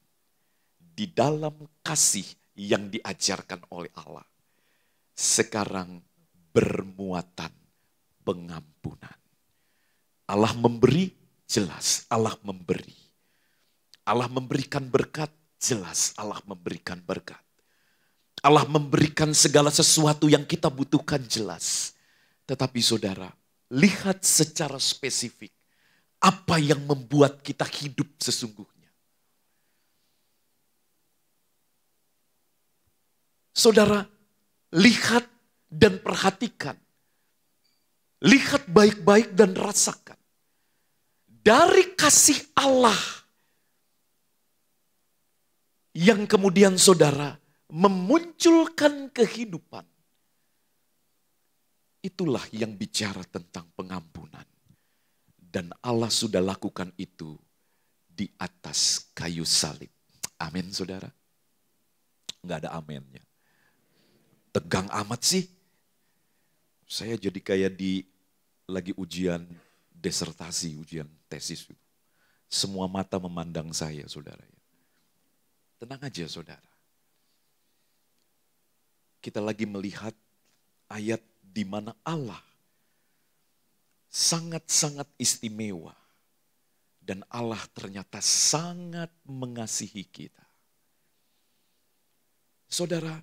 di dalam kasih yang diajarkan oleh Allah, sekarang bermuatan pengampunan. Allah memberi, jelas Allah memberi. Allah memberikan berkat, jelas Allah memberikan berkat. Allah memberikan segala sesuatu yang kita butuhkan, jelas. Tetapi saudara, lihat secara spesifik apa yang membuat kita hidup sesungguhnya. Saudara, lihat dan perhatikan. Lihat baik-baik dan rasakan. Dari kasih Allah yang kemudian saudara memunculkan kehidupan. Itulah yang bicara tentang pengampunan. Dan Allah sudah lakukan itu di atas kayu salib. Amin saudara. Enggak ada amennya. Tegang amat sih. Saya jadi kayak lagi ujian disertasi, ujian tesis. Semua mata memandang saya, saudara. Tenang aja, saudara. Kita lagi melihat ayat di mana Allah sangat-sangat istimewa. Dan Allah ternyata sangat mengasihi kita. Saudara,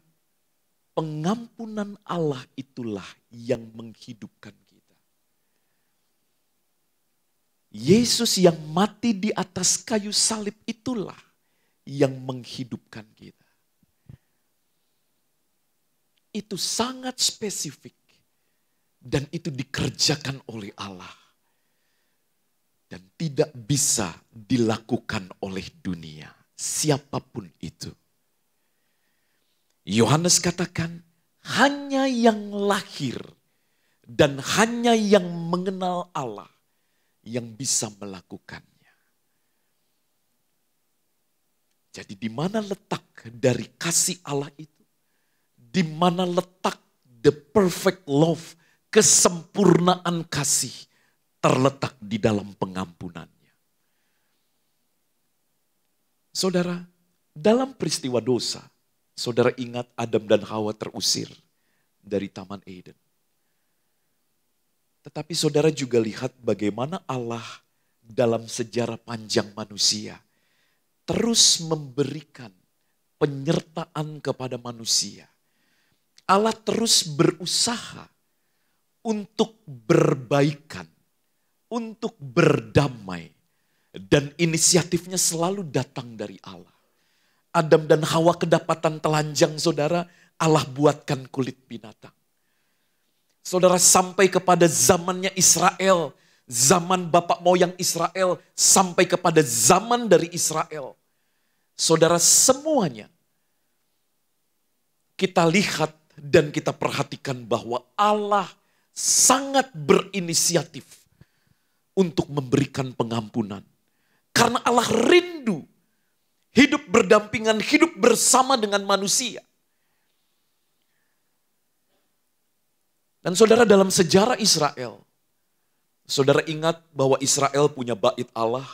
pengampunan Allah itulah yang menghidupkan kita. Yesus yang mati di atas kayu salib itulah yang menghidupkan kita. Itu sangat spesifik dan itu dikerjakan oleh Allah. Dan tidak bisa dilakukan oleh dunia, siapapun itu. Yohanes katakan, hanya yang lahir dan hanya yang mengenal Allah yang bisa melakukannya. Jadi di mana letak dari kasih Allah itu? Di mana letak the perfect love, kesempurnaan kasih terletak di dalam pengampunannya. Saudara, dalam peristiwa dosa, saudara ingat Adam dan Hawa terusir dari Taman Eden. Tetapi saudara juga lihat bagaimana Allah dalam sejarah panjang manusia terus memberikan penyertaan kepada manusia. Allah terus berusaha untuk berbaikan, untuk berdamai. Dan inisiatifnya selalu datang dari Allah. Adam dan Hawa kedapatan telanjang, saudara, Allah buatkan kulit binatang. Saudara, sampai kepada zamannya Israel, zaman bapak moyang Israel, sampai kepada zaman dari Israel. Saudara, semuanya kita lihat dan kita perhatikan bahwa Allah sangat berinisiatif untuk memberikan pengampunan. Karena Allah rindu hidup berdampingan, hidup bersama dengan manusia. Dan saudara, dalam sejarah Israel, saudara ingat bahwa Israel punya bait Allah.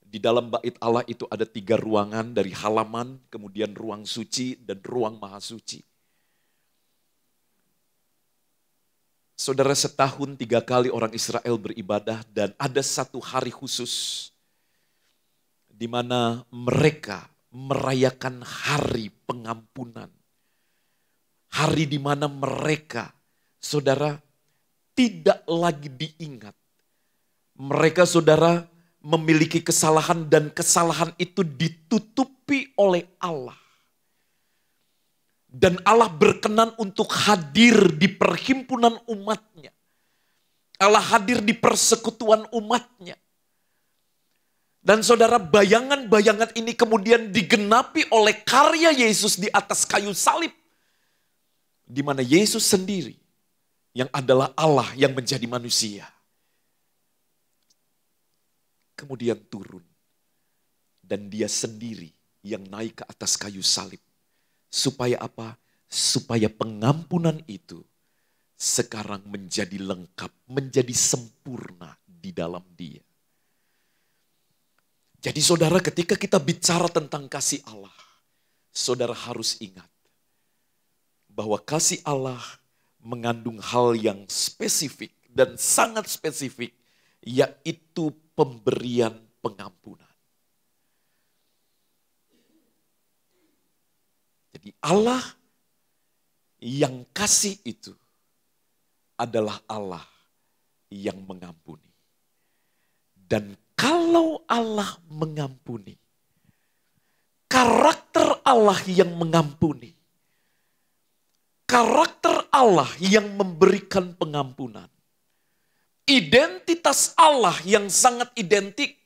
Di dalam bait Allah itu ada 3 ruangan, dari halaman, kemudian ruang suci dan ruang maha suci. Saudara, setahun 3 kali orang Israel beribadah dan ada satu hari khusus di mana mereka merayakan hari pengampunan. Hari di mana mereka, saudara, tidak lagi diingat. Mereka, saudara, memiliki kesalahan dan kesalahan itu ditutupi oleh Allah. Dan Allah berkenan untuk hadir di perhimpunan umatnya. Allah hadir di persekutuan umatnya. Dan saudara, bayangan-bayangan ini kemudian digenapi oleh karya Yesus di atas kayu salib. Di mana Yesus sendiri yang adalah Allah yang menjadi manusia. kemudian turun. Dan dia sendiri yang naik ke atas kayu salib. Supaya apa? Supaya pengampunan itu sekarang menjadi lengkap, menjadi sempurna di dalam dia. Jadi saudara, ketika kita bicara tentang kasih Allah, saudara harus ingat bahwa kasih Allah mengandung hal yang spesifik dan sangat spesifik, yaitu pemberian pengampunan. Jadi Allah yang kasih itu adalah Allah yang mengampuni. Dan kalau Allah mengampuni, karakter Allah yang mengampuni, karakter Allah yang memberikan pengampunan, identitas Allah yang sangat identik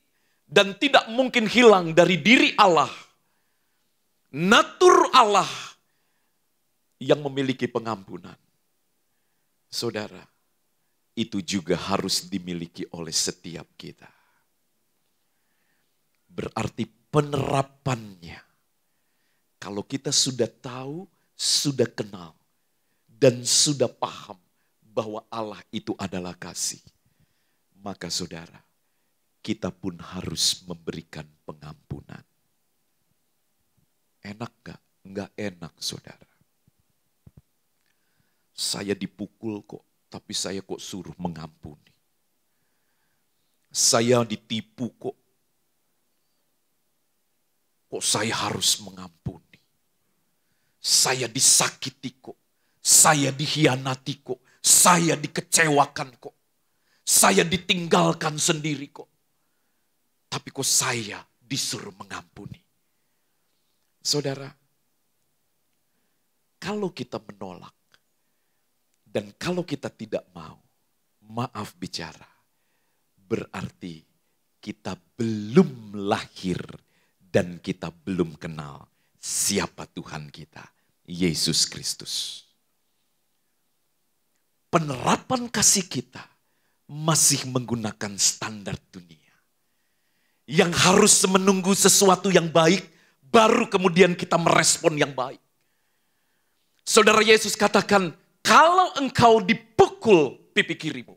dan tidak mungkin hilang dari diri Allah, natur Allah yang memiliki pengampunan. Saudara, itu juga harus dimiliki oleh setiap kita. Berarti penerapannya, kalau kita sudah tahu, sudah kenal, dan sudah paham bahwa Allah itu adalah kasih, maka saudara, kita pun harus memberikan pengampunan. Enak gak? Enggak enak saudara. Saya dipukul kok, tapi saya kok suruh mengampuni. Saya ditipu kok saya harus mengampuni. Saya disakiti kok, saya dikhianati kok, saya dikecewakan kok, saya ditinggalkan sendiri kok. Tapi kok saya disuruh mengampuni. Saudara, kalau kita menolak dan kalau kita tidak mau, maaf bicara, berarti kita belum lahir dan kita belum kenal siapa Tuhan kita, Yesus Kristus. Penerapan kasih kita masih menggunakan standar dunia. Yang harus menunggu sesuatu yang baik, baru kemudian kita merespon yang baik. Saudara, Yesus katakan, kalau engkau dipukul pipi kirimu,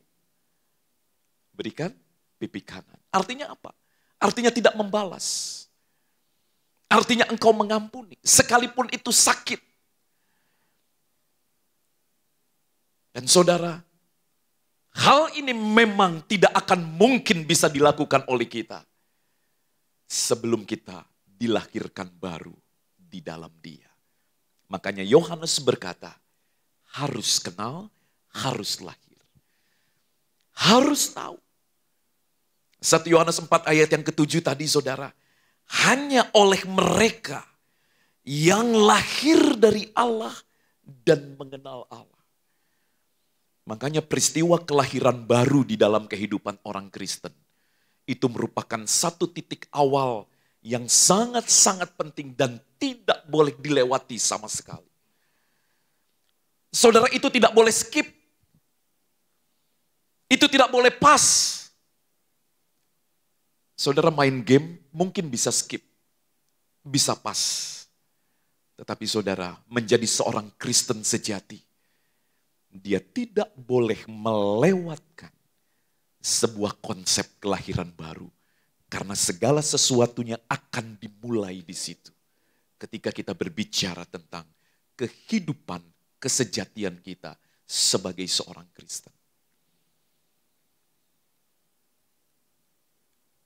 berikan pipi kanan. Artinya apa? Artinya tidak membalas. Artinya engkau mengampuni, sekalipun itu sakit. Dan saudara, hal ini memang tidak akan mungkin bisa dilakukan oleh kita sebelum kita dilahirkan baru di dalam Dia. Makanya Yohanes berkata, harus kenal, harus lahir. Harus tahu. 1 Yohanes 4 ayat yang ke-7 tadi saudara, hanya oleh mereka yang lahir dari Allah dan mengenal Allah. Makanya peristiwa kelahiran baru di dalam kehidupan orang Kristen itu merupakan satu titik awal yang sangat-sangat penting dan tidak boleh dilewati sama sekali. Saudara, itu tidak boleh skip. Itu tidak boleh pas. Saudara main game mungkin bisa skip, bisa pas. Tetapi saudara, menjadi seorang Kristen sejati, dia tidak boleh melewatkan sebuah konsep kelahiran baru. Karena segala sesuatunya akan dimulai di situ. Ketika kita berbicara tentang kehidupan, kesejatian kita sebagai seorang Kristen.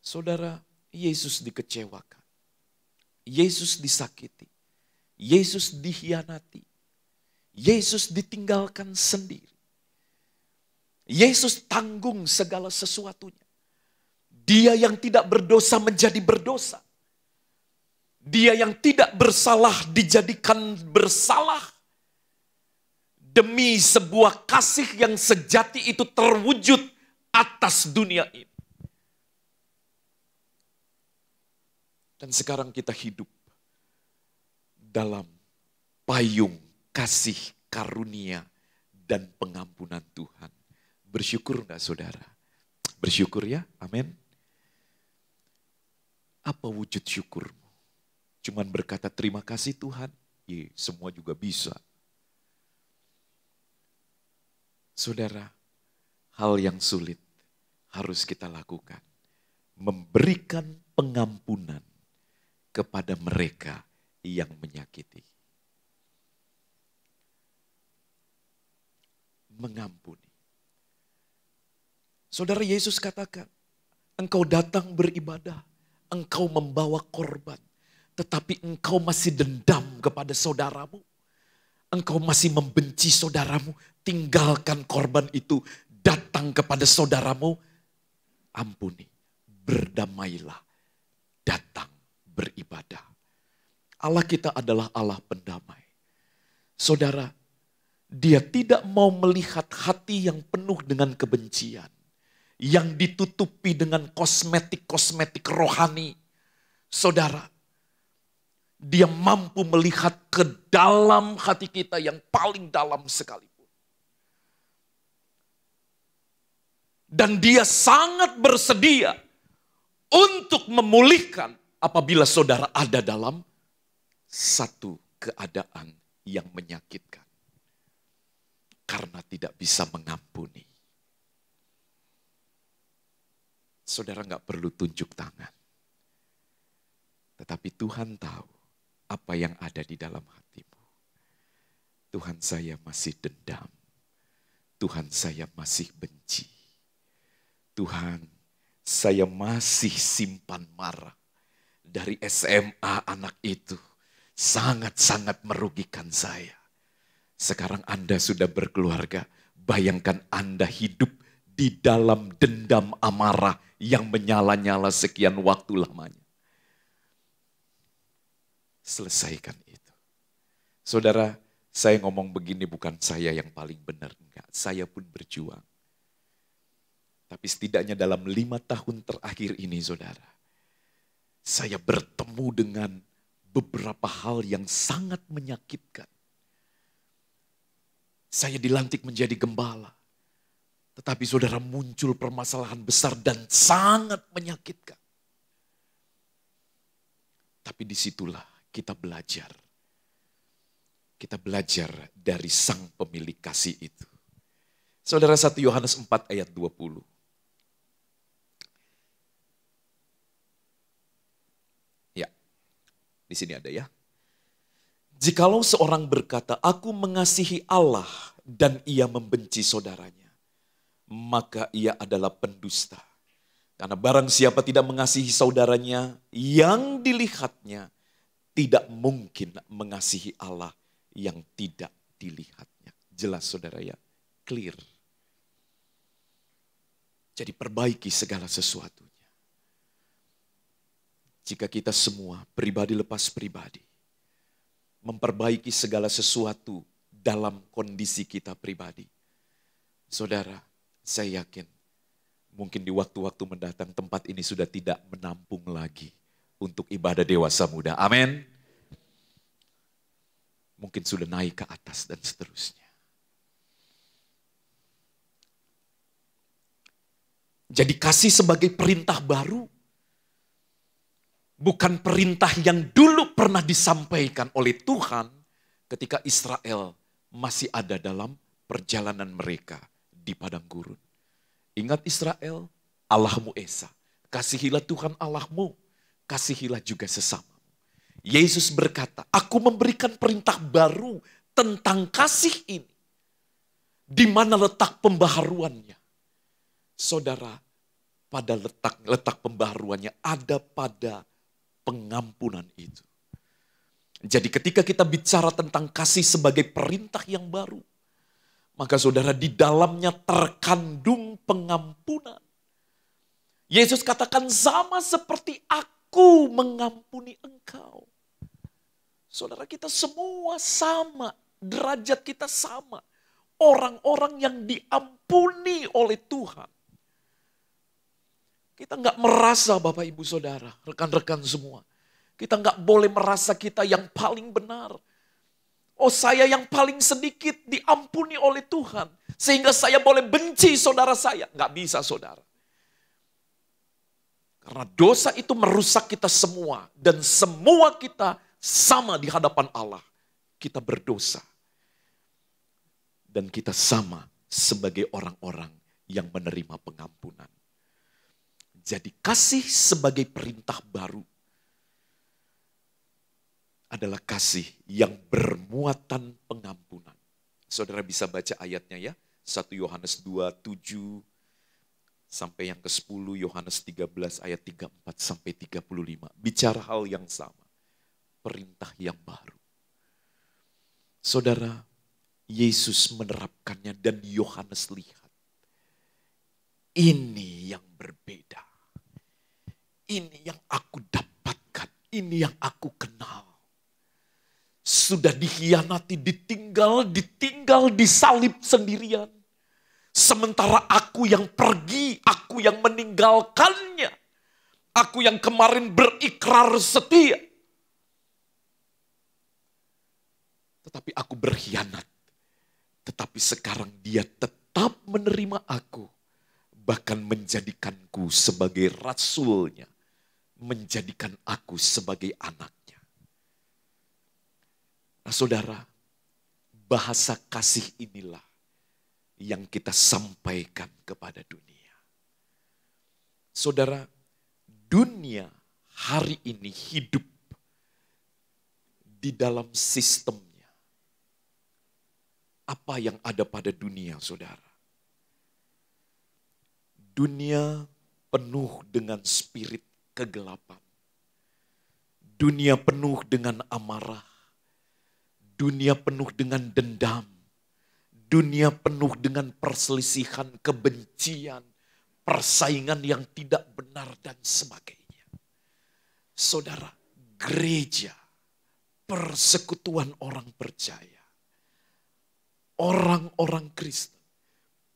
Saudara, Yesus dikecewakan. Yesus disakiti. Yesus dikhianati. Yesus ditinggalkan sendiri. Yesus tanggung segala sesuatunya. Dia yang tidak berdosa menjadi berdosa. Dia yang tidak bersalah dijadikan bersalah. Demi sebuah kasih yang sejati itu terwujud atas dunia ini. Dan sekarang kita hidup dalam payung kasih karunia dan pengampunan Tuhan. Bersyukur enggak saudara? Bersyukur ya, amin. Apa wujud syukurmu? Cuman berkata terima kasih Tuhan? Semua juga bisa. Saudara, hal yang sulit harus kita lakukan. Memberikan pengampunan kepada mereka yang menyakiti. Mengampuni. Saudara, Yesus katakan, engkau datang beribadah, engkau membawa korban, tetapi engkau masih dendam kepada saudaramu. Engkau masih membenci saudaramu, tinggalkan korban itu, datang kepada saudaramu, ampuni, berdamailah, datang beribadah. Allah kita adalah Allah pendamai. Saudara, Dia tidak mau melihat hati yang penuh dengan kebencian, yang ditutupi dengan kosmetik-kosmetik rohani. Saudara, Dia mampu melihat ke dalam hati kita yang paling dalam sekalipun. Dan Dia sangat bersedia untuk memulihkan apabila saudara ada dalam satu keadaan yang menyakitkan. Karena tidak bisa mengampuni. Saudara nggak perlu tunjuk tangan. Tetapi Tuhan tahu apa yang ada di dalam hatimu. Tuhan, saya masih dendam. Tuhan, saya masih benci. Tuhan, saya masih simpan marah. Dari SMA anak itu sangat-sangat merugikan saya. Sekarang Anda sudah berkeluarga, bayangkan Anda hidup di dalam dendam amarah yang menyala-nyala sekian waktu lamanya. Selesaikan itu. Saudara, saya ngomong begini bukan saya yang paling benar, enggak. Saya pun berjuang. Tapi setidaknya dalam 5 tahun terakhir ini saudara, saya bertemu dengan beberapa hal yang sangat menyakitkan. Saya dilantik menjadi gembala. Tetapi saudara, muncul permasalahan besar dan sangat menyakitkan. Tapi disitulah kita belajar. Kita belajar dari sang pemilik kasih itu. Saudara, 1 Yohanes 4 ayat 20. Ya, di sini ada ya. Jikalau seorang berkata, aku mengasihi Allah dan ia membenci saudaranya, maka ia adalah pendusta. Karena barang siapa tidak mengasihi saudaranya yang dilihatnya, tidak mungkin mengasihi Allah yang tidak dilihatnya. Jelas saudara ya, clear. Jadi perbaiki segala sesuatunya. Jika kita semua pribadi lepas pribadi, memperbaiki segala sesuatu dalam kondisi kita pribadi. Saudara, saya yakin mungkin di waktu-waktu mendatang tempat ini sudah tidak menampung lagi untuk ibadah dewasa muda. Amin. Mungkin sudah naik ke atas dan seterusnya. Jadi kasih sebagai perintah baru. Bukan perintah yang dulu pernah disampaikan oleh Tuhan ketika Israel masih ada dalam perjalanan mereka di padang gurun. Ingat Israel, Allahmu Esa. Kasihilah Tuhan Allahmu, kasihilah juga sesamamu. Yesus berkata, aku memberikan perintah baru tentang kasih ini. Di mana letak pembaharuannya? Saudara, pada letak pembaharuannya ada pada pengampunan itu. Jadi ketika kita bicara tentang kasih sebagai perintah yang baru, maka saudara di dalamnya terkandung pengampunan. Yesus katakan sama seperti aku mengampuni engkau. Saudara, kita semua sama, derajat kita sama. Orang-orang yang diampuni oleh Tuhan. Kita nggak merasa Bapak Ibu Saudara, rekan-rekan semua. Kita nggak boleh merasa kita yang paling benar. Oh, saya yang paling sedikit diampuni oleh Tuhan. Sehingga saya boleh benci saudara saya. Nggak bisa saudara. Karena Karena dosa itu merusak kita semua. Dan semua kita sama di hadapan Allah. Kita berdosa. Dan kita sama sebagai orang-orang yang menerima pengampunan. Jadi kasih sebagai perintah baru adalah kasih yang bermuatan pengampunan. Saudara bisa baca ayatnya ya. 1 Yohanes 2:7 sampai yang ke-10, Yohanes 13 ayat 34 sampai 35. Bicara hal yang sama. Perintah yang baru. Saudara, Yesus menerapkannya dan Yohanes lihat. Ini yang berbeda. Ini yang aku dapatkan. Ini yang aku kenal. Sudah dikhianati, ditinggal, disalib sendirian. Sementara aku yang pergi, aku yang meninggalkannya. Aku yang kemarin berikrar setia. Tetapi aku berkhianat. Tetapi sekarang dia tetap menerima aku. Bahkan menjadikanku sebagai rasulnya. Menjadikan aku sebagai anaknya. Nah saudara, bahasa kasih inilah yang kita sampaikan kepada dunia. Saudara, dunia hari ini hidup di dalam sistemnya. Apa yang ada pada dunia, saudara? Dunia penuh dengan spirit kegelapan. Dunia penuh dengan amarah. Dunia penuh dengan dendam. Dunia penuh dengan perselisihan, kebencian, persaingan yang tidak benar dan sebagainya. Saudara, gereja, persekutuan orang percaya, orang-orang Kristen,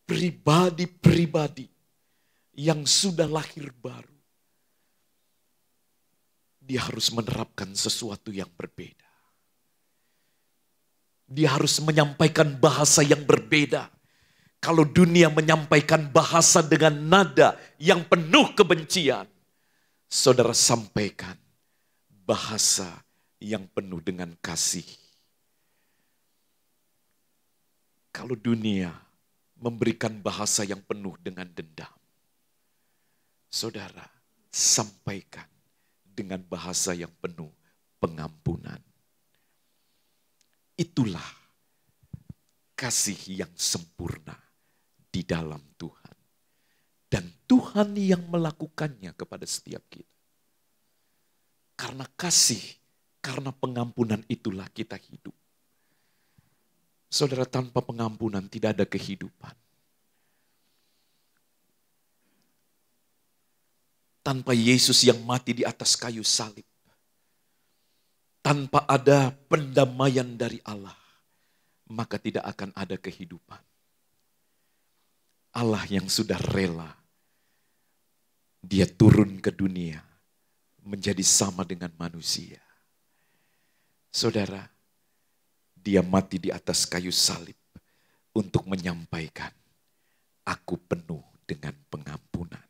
pribadi-pribadi yang sudah lahir baru, dia harus menerapkan sesuatu yang berbeda. Dia harus menyampaikan bahasa yang berbeda. Kalau dunia menyampaikan bahasa dengan nada yang penuh kebencian, saudara sampaikan bahasa yang penuh dengan kasih. Kalau dunia memberikan bahasa yang penuh dengan dendam, saudara sampaikan dengan bahasa yang penuh pengampunan. Itulah kasih yang sempurna di dalam Tuhan. Dan Tuhan yang melakukannya kepada setiap kita. Karena kasih, karena pengampunan itulah kita hidup. Saudara, tanpa pengampunan tidak ada kehidupan. Tanpa Yesus yang mati di atas kayu salib, tanpa ada pendamaian dari Allah, maka tidak akan ada kehidupan. Allah yang sudah rela, dia turun ke dunia menjadi sama dengan manusia. Saudara, dia mati di atas kayu salib untuk menyampaikan, aku penuh dengan pengampunan.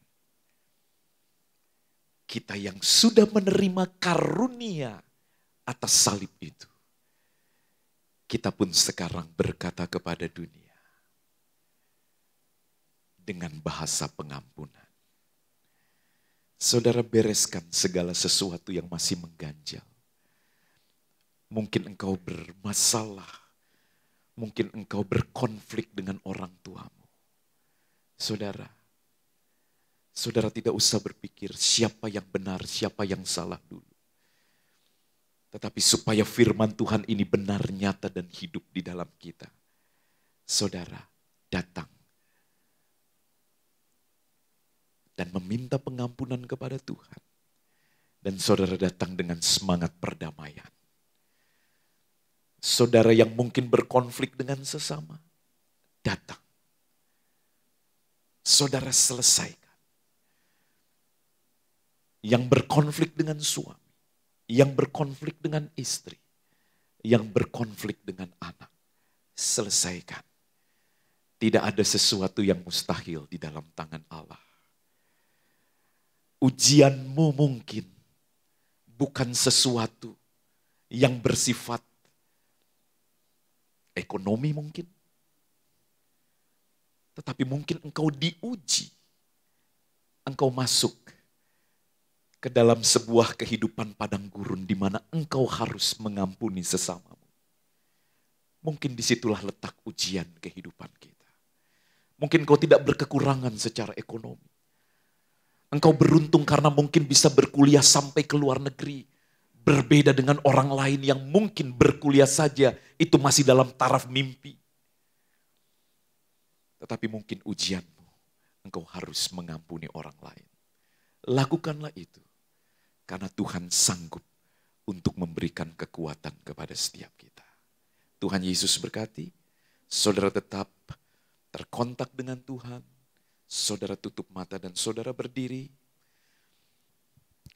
Kita yang sudah menerima karunia atas salib itu, kita pun sekarang berkata kepada dunia dengan bahasa pengampunan. Saudara, bereskan segala sesuatu yang masih mengganjal. Mungkin engkau bermasalah, mungkin engkau berkonflik dengan orang tuamu. Saudara tidak usah berpikir siapa yang benar, siapa yang salah dulu. Tetapi supaya firman Tuhan ini benar, nyata, dan hidup di dalam kita. Saudara, datang. Dan meminta pengampunan kepada Tuhan. Dan saudara datang dengan semangat perdamaian. Saudara yang mungkin berkonflik dengan sesama, datang. Saudara selesaikan. Yang berkonflik dengan suami, yang berkonflik dengan istri, yang berkonflik dengan anak, selesaikan. Tidak ada sesuatu yang mustahil di dalam tangan Allah. Ujianmu mungkin bukan sesuatu yang bersifat ekonomi mungkin. Tetapi mungkin engkau diuji. Engkau masuk ke dalam sebuah kehidupan padang gurun di mana engkau harus mengampuni sesamamu. Mungkin disitulah letak ujian kehidupan kita. Mungkin kau tidak berkekurangan secara ekonomi. Engkau beruntung karena mungkin bisa berkuliah sampai ke luar negeri. Berbeda dengan orang lain yang mungkin berkuliah saja itu masih dalam taraf mimpi. Tetapi mungkin ujianmu, engkau harus mengampuni orang lain. Lakukanlah itu. Karena Tuhan sanggup untuk memberikan kekuatan kepada setiap kita. Tuhan Yesus berkati, saudara tetap terkontak dengan Tuhan. Saudara tutup mata dan saudara berdiri.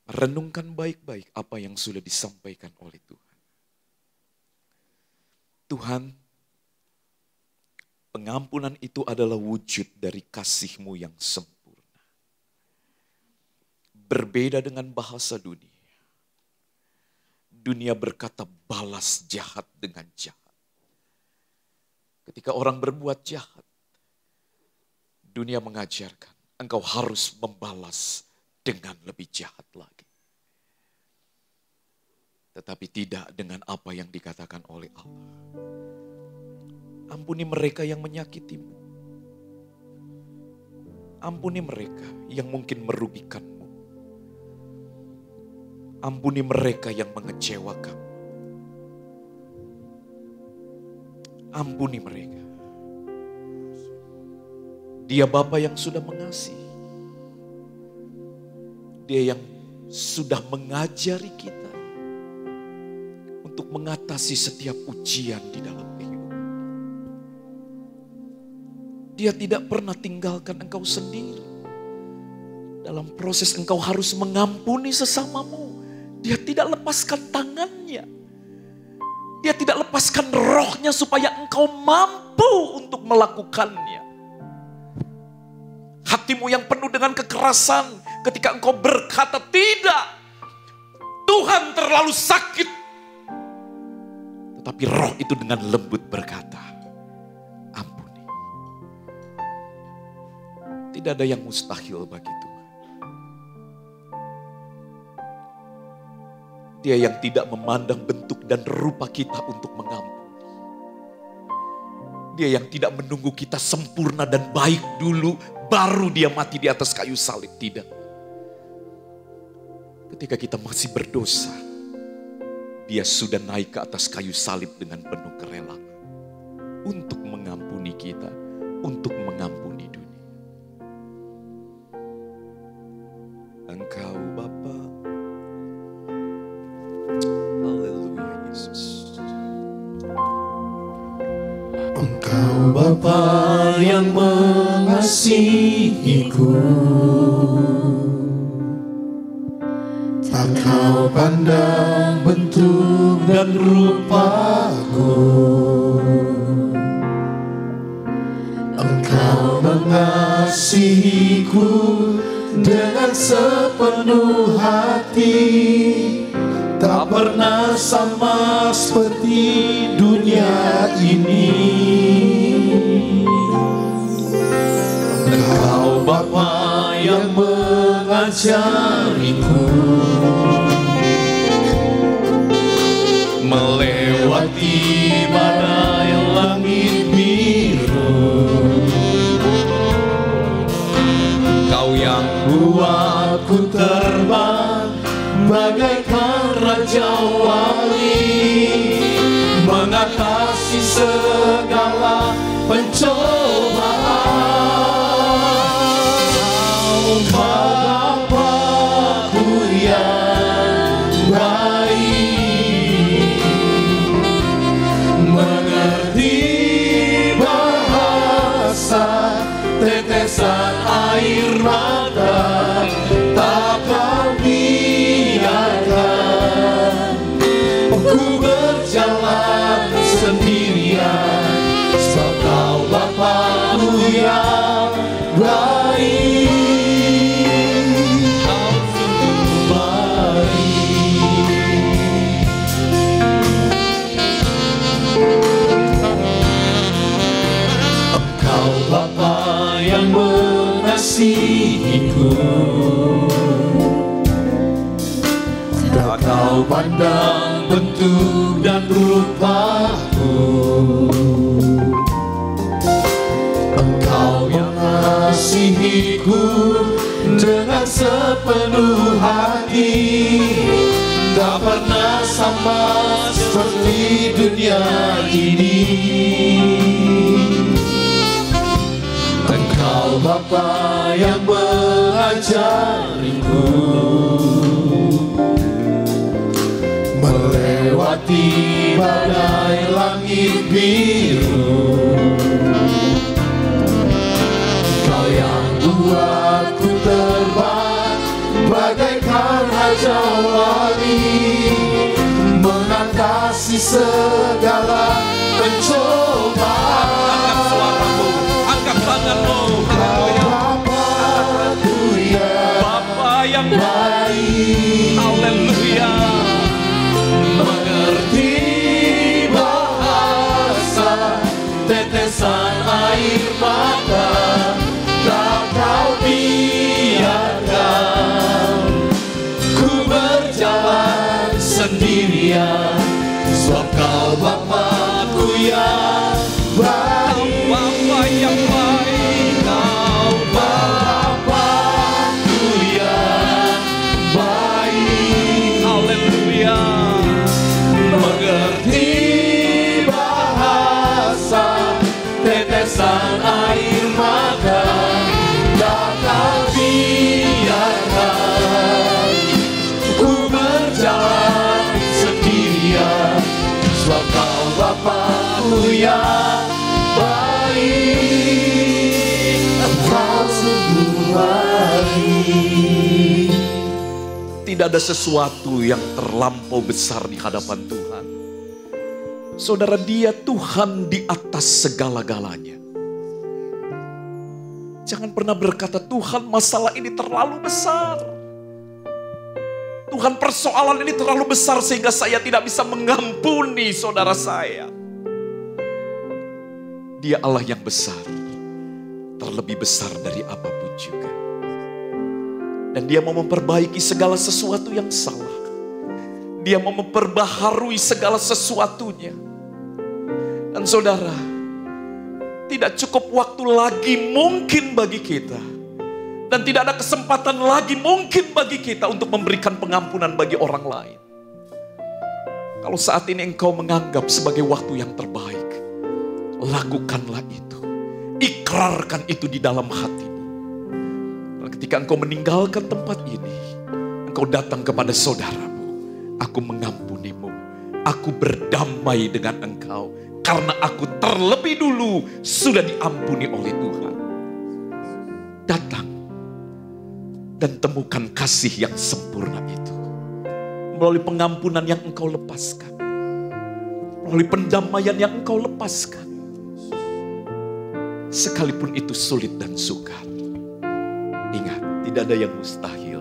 Renungkan baik-baik apa yang sudah disampaikan oleh Tuhan. Tuhan, pengampunan itu adalah wujud dari kasih-Mu yang sempurna. Berbeda dengan bahasa dunia. Dunia berkata balas jahat dengan jahat. Ketika orang berbuat jahat, dunia mengajarkan engkau harus membalas dengan lebih jahat lagi. Tetapi tidak dengan apa yang dikatakan oleh Allah. Ampuni mereka yang menyakitimu. Ampuni mereka yang mungkin merugikanmu. Ampuni mereka yang mengecewakan. Ampuni mereka. Dia Bapa yang sudah mengasihi. Dia yang sudah mengajari kita untuk mengatasi setiap ujian di dalam kehidupan. Dia tidak pernah tinggalkan engkau sendiri. Dalam proses engkau harus mengampuni sesamamu. Dia tidak lepaskan tangannya. Dia tidak lepaskan rohnya supaya engkau mampu untuk melakukannya. Hatimu yang penuh dengan kekerasan ketika engkau berkata tidak. Tuhan terlalu sakit. Tetapi roh itu dengan lembut berkata, ampuni. Tidak ada yang mustahil bagi Tuhan. Dia yang tidak memandang bentuk dan rupa kita untuk mengampuni. Dia yang tidak menunggu kita sempurna dan baik dulu, baru dia mati di atas kayu salib. Tidak. Ketika kita masih berdosa, dia sudah naik ke atas kayu salib dengan penuh kerelaan. Untuk mengampuni kita, untuk mengampuni dunia. Engkau Bapa. Haleluya Yesus. Engkau Bapa yang mengasihiku, tak kau pandang bentuk dan rupaku. Engkau mengasihiku dengan sepenuh hati, tak pernah sama seperti dunia ini. Engkau Bapa yang mengajariku melewati badai langit biru. Kau yang buatku terbang bagaikan raja wali, mengatasi segala pencobaan. Bapa-Ku yang baik, mengerti bahasa tetesan air mata, tak kau biarkan ku berjalan sendirian, sebab kau Bapa-Ku yang baik. Kau pandang bentuk dan rupaku, Engkau yang mengasihiku dengan sepenuh hati. Tak pernah sama seperti dunia ini. Engkau Bapa yang mengajariku melewati badai langit biru. Kau yang buatku terbang bagaikan raja wali, mengatasi segala pencobaan. Angkat suaramu, angkat tanganmu. Bapa-Ku ya, Bapa yang baik, haleluya. mengerti bahasa tetesan air mata. Tak Kau biarkan ku berjalan sendirian, sebab Kau Bapa-Ku yang baik. Bapa yang baik, Kau Bapa-Ku yang baik, haleluya. mengerti bahasa tetesan air mata. Tak Kau biarkan ku berjalan sendirian, sebab Kau Bapa-Ku yang baik. Engkau sungguh baik. Tidak ada sesuatu yang terlampau besar di hadapan Tuhan. Saudara, Dia Tuhan di atas segala-galanya. Jangan pernah berkata, Tuhan masalah ini terlalu besar. Tuhan persoalan ini terlalu besar sehingga saya tidak bisa mengampuni saudara saya. Dia Allah yang besar, terlebih besar dari apapun juga. Dan Dia mau memperbaiki segala sesuatu yang salah. Dia mau memperbaharui segala sesuatunya. Dan saudara, tidak cukup waktu lagi mungkin bagi kita. Dan tidak ada kesempatan lagi mungkin bagi kita untuk memberikan pengampunan bagi orang lain. Kalau saat ini engkau menganggap sebagai waktu yang terbaik, lakukanlah itu. Ikrarkan itu di dalam hatimu. Dan ketika engkau meninggalkan tempat ini, engkau datang kepada saudaramu. Aku mengampunimu. Aku berdamai dengan engkau. Karena aku terlebih dulu sudah diampuni oleh Tuhan. Datang dan temukan kasih yang sempurna itu. Melalui pengampunan yang engkau lepaskan. Melalui pendamaian yang engkau lepaskan. Sekalipun itu sulit dan sukar. Ingat, tidak ada yang mustahil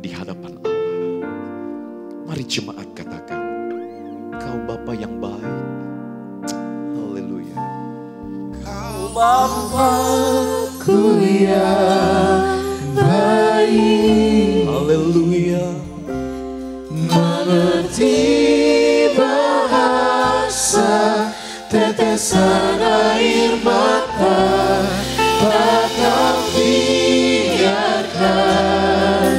di hadapan Allah. Mari jemaat katakan, Kau Bapa yang baik. Haleluya. Kau Bapa-Ku yang baik, Haleluya. mengerti bahasa tetesan air mata. Tak Kau biarkan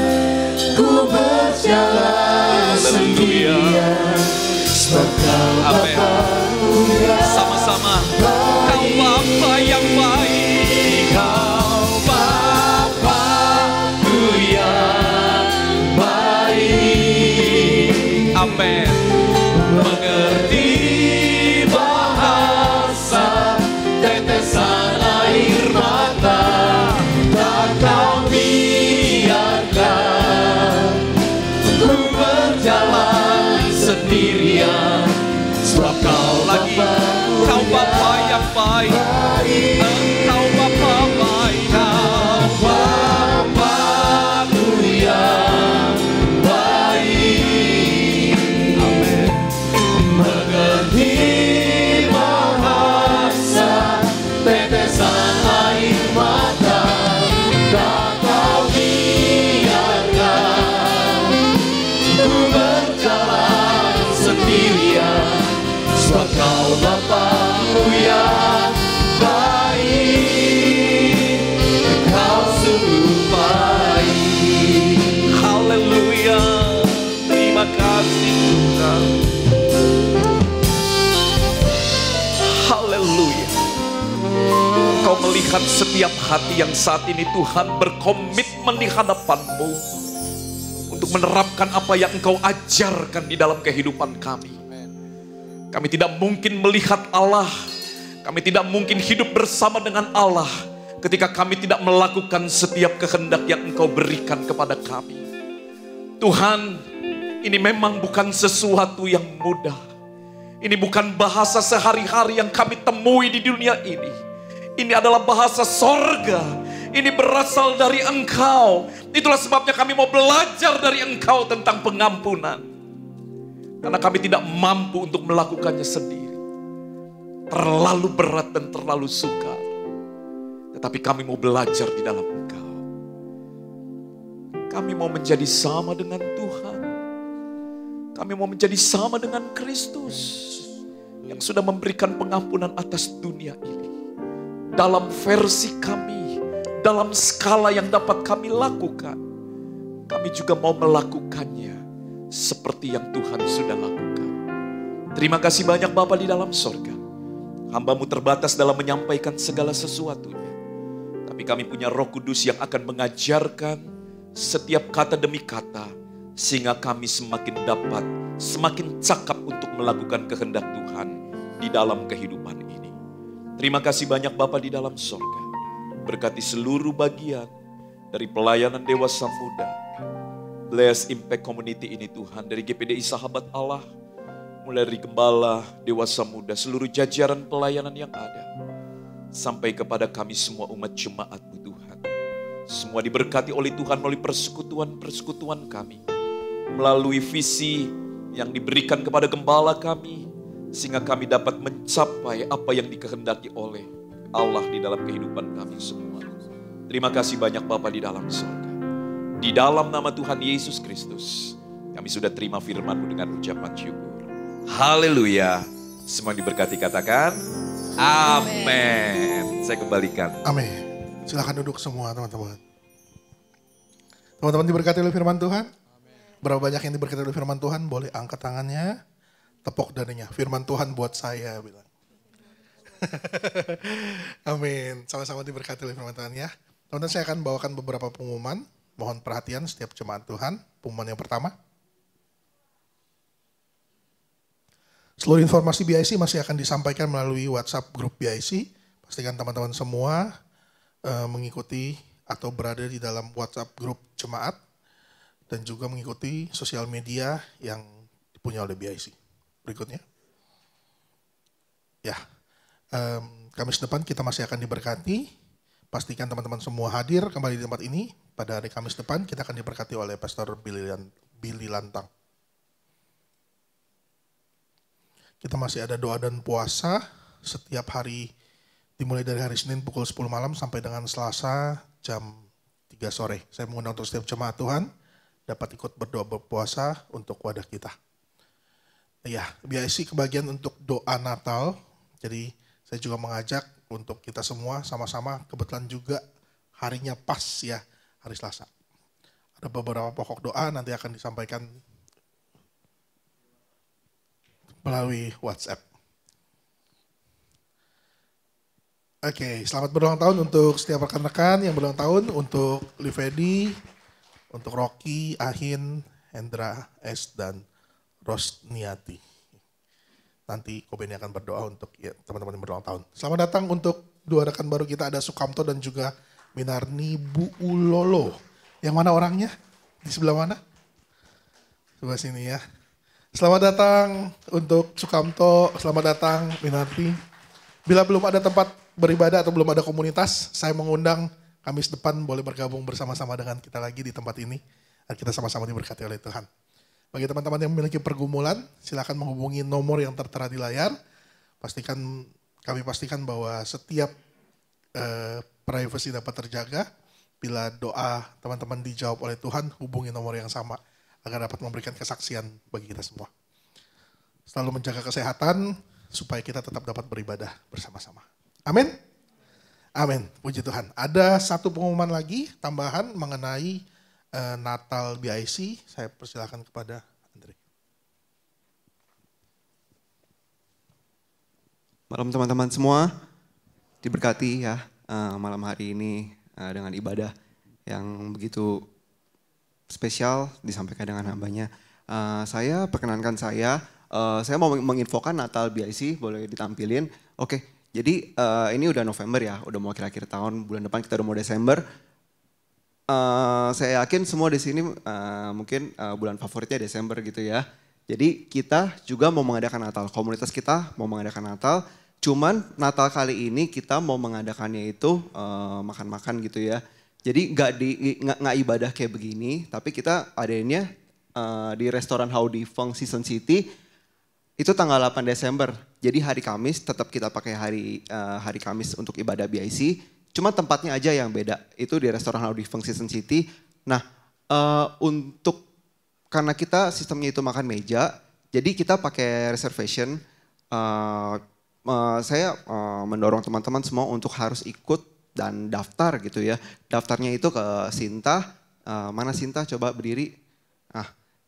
ku berjalan sendirian, sebab Kau Bapa-Ku yang Sama-sama. Kau Bapa yang baik. Kau Bapa-Ku yang baik. Amin. Mengerti bahasa tetesan air mata. Tak Kau biarkan ku berjalan sendirian, sebab Kau Lagi. Bapa-Ku Kau Bapa yang baik. baik. melihat setiap hati yang saat ini Tuhan berkomitmen di hadapan-Mu untuk menerapkan apa yang Engkau ajarkan di dalam kehidupan kami. Kami tidak mungkin melihat Allah, kami tidak mungkin hidup bersama dengan Allah ketika kami tidak melakukan setiap kehendak yang Engkau berikan kepada kami. Tuhan, ini memang bukan sesuatu yang mudah. Ini bukan bahasa sehari-hari yang kami temui di dunia ini. Ini adalah bahasa sorga. Ini berasal dari Engkau. Itulah sebabnya kami mau belajar dari Engkau tentang pengampunan. Karena kami tidak mampu untuk melakukannya sendiri. Terlalu berat dan terlalu sukar. Tetapi kami mau belajar di dalam Engkau. Kami mau menjadi sama dengan Tuhan. Kami mau menjadi sama dengan Kristus yang sudah memberikan pengampunan atas dunia ini. Dalam versi kami, dalam skala yang dapat kami lakukan, kami juga mau melakukannya seperti yang Tuhan sudah lakukan. Terima kasih banyak Bapa di dalam sorga. Hamba-Mu terbatas dalam menyampaikan segala sesuatunya. Tapi kami punya Roh Kudus yang akan mengajarkan setiap kata demi kata, sehingga kami semakin dapat, semakin cakap untuk melakukan kehendak Tuhan di dalam kehidupan ini. Terima kasih banyak Bapa di dalam sorga. Berkati seluruh bagian dari pelayanan dewasa muda. Bless Impact Community ini Tuhan, dari GPDI Sahabat Allah, mulai dari gembala, dewasa muda, seluruh jajaran pelayanan yang ada, sampai kepada kami semua umat jemaat-Mu Tuhan. Semua diberkati oleh Tuhan melalui persekutuan-persekutuan kami, melalui visi yang diberikan kepada gembala kami, sehingga kami dapat mencapai apa yang dikehendaki oleh Allah di dalam kehidupan kami semua. Terima kasih banyak Bapa di dalam surga. Di dalam nama Tuhan Yesus Kristus, kami sudah terima firman-Mu dengan ucapan syukur. Haleluya. Semua diberkati katakan, amin. Saya kembalikan. Amin. Silakan duduk semua teman-teman. Teman-teman diberkati oleh firman Tuhan? Berapa banyak yang diberkati oleh firman Tuhan? Boleh angkat tangannya, tepuk dadanya. Firman Tuhan buat saya, bilang. Amin. Sama-sama diberkati oleh firman Tuhan ya. Teman-teman, saya akan bawakan beberapa pengumuman. Mohon perhatian setiap jemaat Tuhan. Pengumuman yang pertama. Seluruh informasi BIC masih akan disampaikan melalui WhatsApp grup BIC. Pastikan teman-teman semua mengikuti atau berada di dalam WhatsApp grup jemaat. Dan juga mengikuti sosial media yang dipunyai oleh BIC. Berikutnya. Ya, Kamis depan kita masih akan diberkati. Pastikan teman-teman semua hadir kembali di tempat ini. Pada hari Kamis depan kita akan diberkati oleh Pastor Billy Lantang. Kita masih ada doa dan puasa setiap hari, dimulai dari hari Senin pukul 10 malam sampai dengan Selasa jam 3 sore. Saya mengundang untuk setiap jemaat Tuhan dapat ikut berdoa berpuasa untuk wadah kita. Ya, BIC kebagian untuk doa Natal. Jadi saya juga mengajak untuk kita semua sama-sama, kebetulan juga harinya pas ya, hari Selasa. Ada beberapa pokok doa nanti akan disampaikan melalui WhatsApp. Oke, selamat berulang tahun untuk setiap rekan-rekan yang berulang tahun, untuk Livedi, untuk Rocky, Ahin, Hendra, S, dan Rosniati. Nanti Koben akan berdoa untuk ya, teman-teman yang berulang tahun. Selamat datang untuk dua rekan baru kita, ada Sukamto dan juga Minarni Buulolo. Yang mana orangnya? Di sebelah mana? Sebelah sini ya. Selamat datang untuk Sukamto, selamat datang Minarni. Bila belum ada tempat beribadah atau belum ada komunitas, saya mengundang Kamis depan boleh bergabung bersama-sama dengan kita lagi di tempat ini. Dan kita sama-sama diberkati oleh Tuhan. Bagi teman-teman yang memiliki pergumulan, silakan menghubungi nomor yang tertera di layar. Kami pastikan bahwa setiap privasi dapat terjaga. Bila doa teman-teman dijawab oleh Tuhan, hubungi nomor yang sama agar dapat memberikan kesaksian bagi kita semua. Selalu menjaga kesehatan supaya kita tetap dapat beribadah bersama-sama. Amin. Amin. Puji Tuhan. Ada satu pengumuman lagi tambahan mengenai Natal BIC, saya persilakan kepada Andre. Malam teman-teman semua, diberkati ya. malam hari ini dengan ibadah yang begitu spesial disampaikan dengan hambanya. Saya perkenankan saya mau menginfokan Natal BIC, boleh ditampilin. Oke, jadi ini udah November ya, udah mau akhir-akhir tahun, bulan depan kita udah mau Desember. Saya yakin semua di sini mungkin bulan favoritnya Desember gitu ya. Jadi kita juga mau mengadakan Natal, komunitas kita mau mengadakan Natal. Cuman Natal kali ini kita mau mengadakannya itu makan-makan gitu ya. Jadi nggak ibadah kayak begini, tapi kita adainnya di restoran Howdy Fong Season City itu tanggal 8 Desember. Jadi hari Kamis tetap kita pakai hari Kamis untuk ibadah BIC. Cuma tempatnya aja yang beda. Itu di restoran Howdy Fong Season City. Nah karena kita sistemnya itu makan meja, jadi kita pakai reservation. Saya mendorong teman-teman semua untuk harus ikut dan daftar gitu ya. Daftarnya itu ke Sinta. Mana Sinta? Coba berdiri.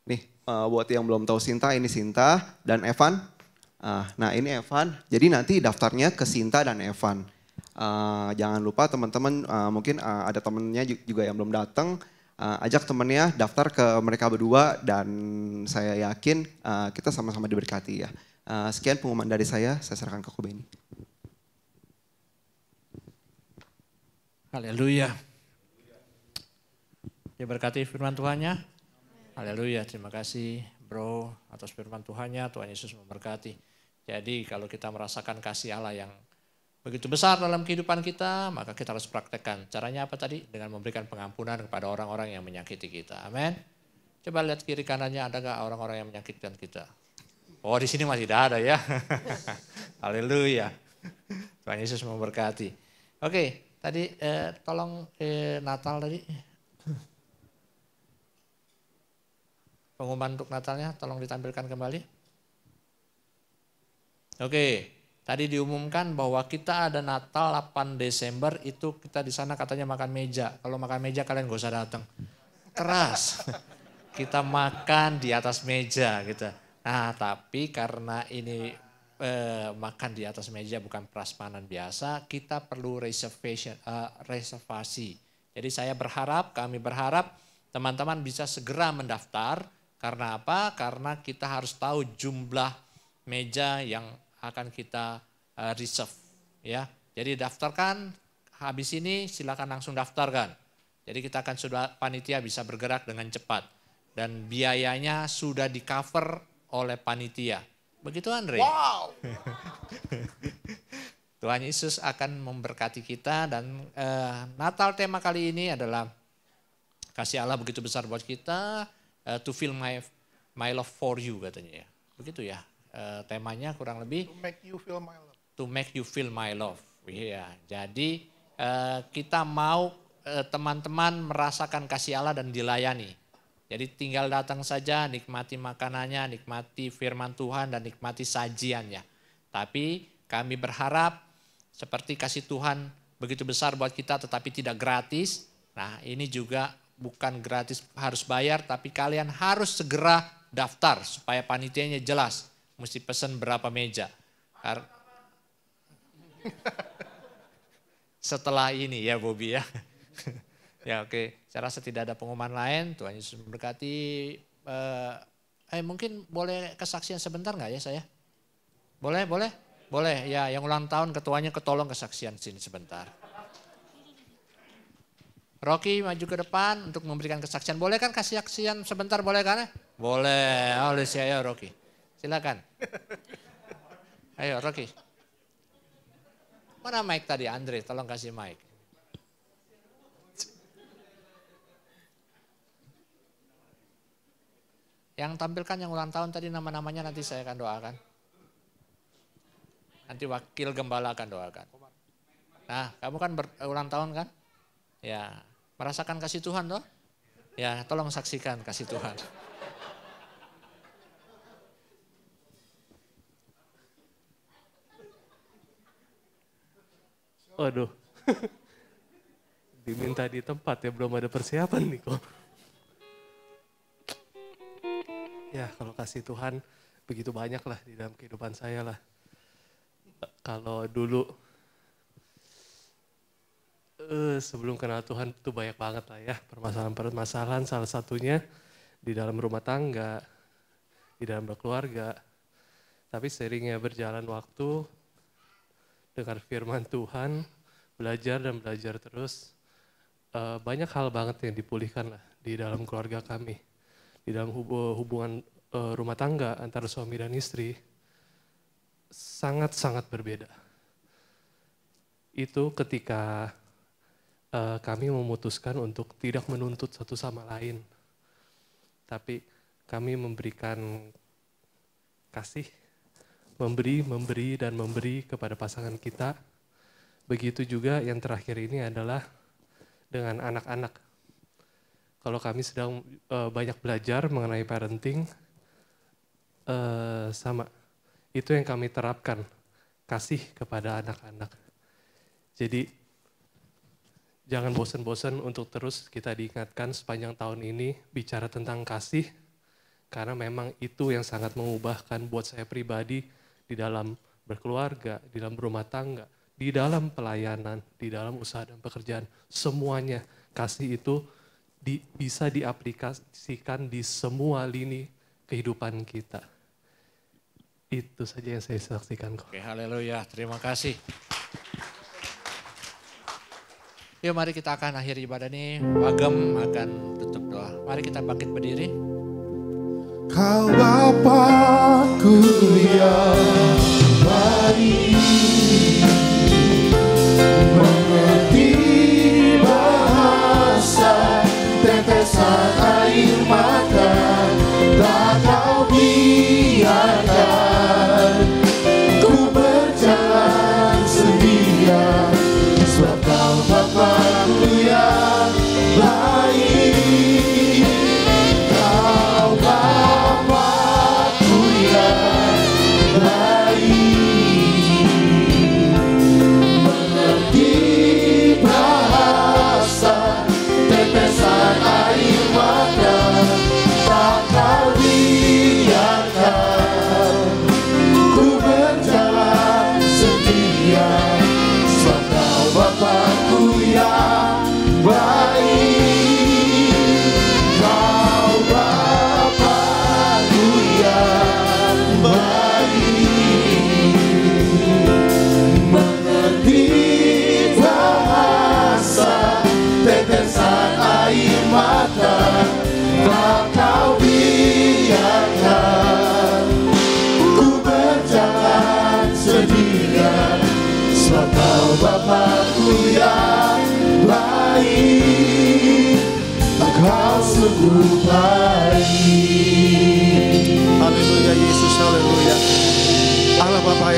Nih buat yang belum tahu Sinta, ini Sinta dan Evan. Nah ini Evan. Jadi nanti daftarnya ke Sinta dan Evan. Jangan lupa teman-teman mungkin ada temennya juga yang belum datang. Ajak temennya daftar ke mereka berdua dan saya yakin kita sama-sama diberkati ya. Sekian pengumuman dari saya serahkan ke Kubeni. Haleluya. Diberkati firman Tuhannya. Haleluya, terima kasih bro atas firman Tuhannya. Tuhan Yesus memberkati. Jadi kalau kita merasakan kasih Allah yang begitu besar dalam kehidupan kita, maka kita harus praktekkan. Caranya apa tadi? Dengan memberikan pengampunan kepada orang-orang yang menyakiti kita. Amin. Coba lihat kiri kanannya, ada gak orang-orang yang menyakitkan kita? Oh di sini masih ada ya. Haleluya. Tuhan Yesus memberkati. Oke, tadi tolong Natal tadi. Pengumuman untuk Natalnya tolong ditampilkan kembali. Oke. Tadi diumumkan bahwa kita ada Natal 8 Desember itu kita di sana katanya makan meja. Kalau makan meja kalian gak usah datang. Keras. Kita makan di atas meja gitu. Nah tapi karena ini makan di atas meja bukan prasmanan biasa, kita perlu reservasi. Jadi kami berharap teman-teman bisa segera mendaftar. Karena apa? Karena kita harus tahu jumlah meja yang akan kita reserve ya. Jadi daftarkan, habis ini silakan langsung daftarkan. Jadi kita akan panitia bisa bergerak dengan cepat dan biayanya sudah di cover oleh panitia. Begitu Andre? Wow. Tuhan Yesus akan memberkati kita dan Natal tema kali ini adalah kasih Allah begitu besar buat kita, to feel my love for you katanya ya. Begitu ya. Temanya kurang lebih To make you feel my love. To make you feel my love. Iya, jadi kita mau teman-teman merasakan kasih Allah dan dilayani. Jadi tinggal datang saja, nikmati makanannya, nikmati firman Tuhan dan nikmati sajiannya. Tapi kami berharap seperti kasih Tuhan begitu besar buat kita tetapi tidak gratis. Nah ini juga bukan gratis harus bayar tapi kalian harus segera daftar supaya panitianya jelas. Mesti pesan berapa meja. Setelah ini ya Bobby ya. Ya oke, saya rasa tidak ada pengumuman lain. Tuhan Yesus memberkati. Mungkin boleh kesaksian sebentar nggak ya saya? Boleh? Boleh ya, yang ulang tahun ketuanya ketolong kesaksian sini sebentar. Rocky maju ke depan untuk memberikan kesaksian. Boleh kan kesaksian sebentar boleh kan? Boleh, oleh saya Rocky. Silakan. Ayo Rocky. Mana mic tadi Andre? Tolong kasih mic. Yang tampilkan yang ulang tahun tadi nama-namanya nanti saya akan doakan. Nanti wakil gembala akan doakan. Nah kamu kan berulang tahun kan? Ya merasakan kasih Tuhan toh? Ya tolong saksikan kasih Tuhan. Waduh, diminta di tempat ya, belum ada persiapan nih kok. Ya kalau kasih Tuhan begitu banyak lah di dalam kehidupan saya lah. Kalau dulu sebelum kenal Tuhan itu banyak banget lah ya permasalahan-permasalahan, salah satunya di dalam rumah tangga, di dalam berkeluarga. Tapi seringnya berjalan waktu, dengar firman Tuhan, belajar dan belajar terus, banyak hal banget yang dipulihkan lah di dalam keluarga kami. Di dalam hubungan rumah tangga antara suami dan istri, sangat-sangat berbeda. Itu ketika kami memutuskan untuk tidak menuntut satu sama lain. Tapi kami memberikan kasih, memberi dan memberi kepada pasangan kita. Begitu juga yang terakhir ini adalah dengan anak-anak. Kalau kami sedang banyak belajar mengenai parenting, sama. Itu yang kami terapkan, kasih kepada anak-anak. Jadi jangan bosan-bosan untuk terus kita diingatkan sepanjang tahun ini bicara tentang kasih, karena memang itu yang sangat mengubahkan buat saya pribadi di dalam berkeluarga, di dalam rumah tangga, di dalam pelayanan, di dalam usaha dan pekerjaan. Semuanya kasih itu bisa diaplikasikan di semua lini kehidupan kita. Itu saja yang saya saksikan kok. Oke, haleluya, terima kasih. Yuk mari kita akan akhiri ibadah ini, Wagem akan tutup doa. Mari kita bangkit berdiri. Kau Bapakku yang baik, mengerti bahasa tetesan air mata, tak kau biarkan ku berjalan sendirian, sebab kau Bapakku yang baik. Kau Bapakku yang baik, mengerti bahasa tetesan air mata, tak kau biarkan ku berjalan sendirian, sebab kau Bapakku yang baik. Kau Bapakku yang baik, mengerti bahasa tetesan air mata, tak kau biarkan ku berjalan sendirian, sebab kau Bapakku yang baik. Engkau sungguh baik. Haleluya Yesus, haleluya. Allah Bapa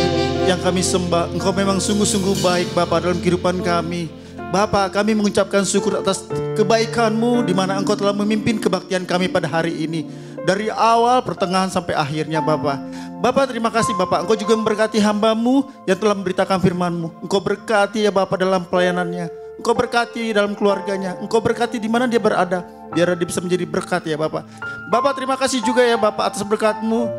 yang kami sembah, Engkau memang sungguh-sungguh baik Bapa dalam kehidupan kami. Bapa, kami mengucapkan syukur atas kebaikan-Mu di mana Engkau telah memimpin kebaktian kami pada hari ini. Dari awal, pertengahan sampai akhirnya Bapa. Bapa terima kasih Bapa, Engkau juga memberkati hamba-Mu yang telah memberitakan firman-Mu. Engkau berkati ya Bapa dalam pelayanannya. Engkau berkati dalam keluarganya. Engkau berkati di mana dia berada. Biar dia bisa menjadi berkat ya Bapa. Bapa terima kasih juga ya Bapa atas berkat-Mu,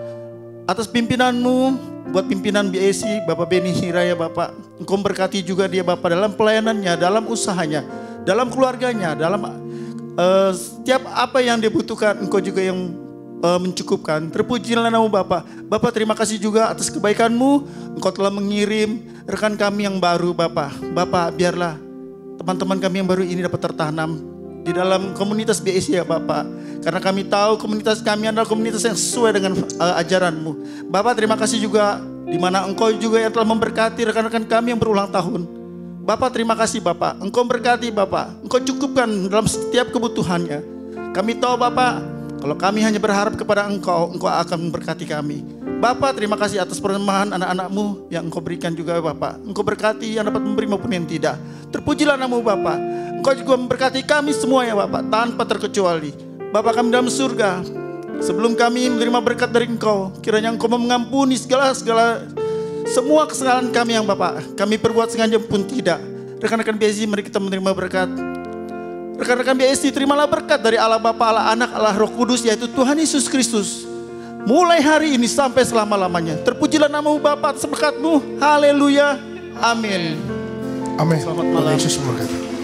atas pimpinan-Mu, buat pimpinan BAC, Bapak Beni Hira ya Bapak. Engkau berkati juga dia Bapak dalam pelayanannya, dalam usahanya, dalam keluarganya, dalam setiap apa yang dia butuhkan. Engkau juga yang mencukupkan. Terpujilah nama Bapak. Bapak terima kasih juga atas kebaikan-Mu. Engkau telah mengirim rekan kami yang baru Bapak. Bapak biarlah teman-teman kami yang baru ini dapat tertanam di dalam komunitas BAC ya Bapak. Karena kami tahu komunitas kami adalah komunitas yang sesuai dengan ajaran-Mu. Bapak terima kasih juga di mana Engkau juga yang telah memberkati rekan-rekan kami yang berulang tahun. Bapak terima kasih Bapak. Engkau berkati Bapak. Engkau cukupkan dalam setiap kebutuhannya. Kami tahu Bapak, kalau kami hanya berharap kepada Engkau, Engkau akan memberkati kami. Bapak terima kasih atas persembahan anak-anak-Mu yang Engkau berikan juga Bapak. Engkau berkati yang dapat memberi maupun yang tidak. Terpujilah nama-Mu Bapak. Engkau juga memberkati kami semua ya Bapak, tanpa terkecuali. Bapak kami dalam surga, sebelum kami menerima berkat dari Engkau, kiranya Engkau mengampuni segala semua kesalahan kami yang Bapak kami perbuat sengaja pun tidak. Rekan-rekan BSI, mari kita menerima berkat. Rekan-rekan BSI, terimalah berkat dari Allah Bapa, Allah Anak, Allah Roh Kudus, yaitu Tuhan Yesus Kristus. Mulai hari ini sampai selama-lamanya. Terpujilah nama-Mu Bapa atas berkat-Mu. Haleluya. Amin. Amin. Selamat malam. Yesus memberkati.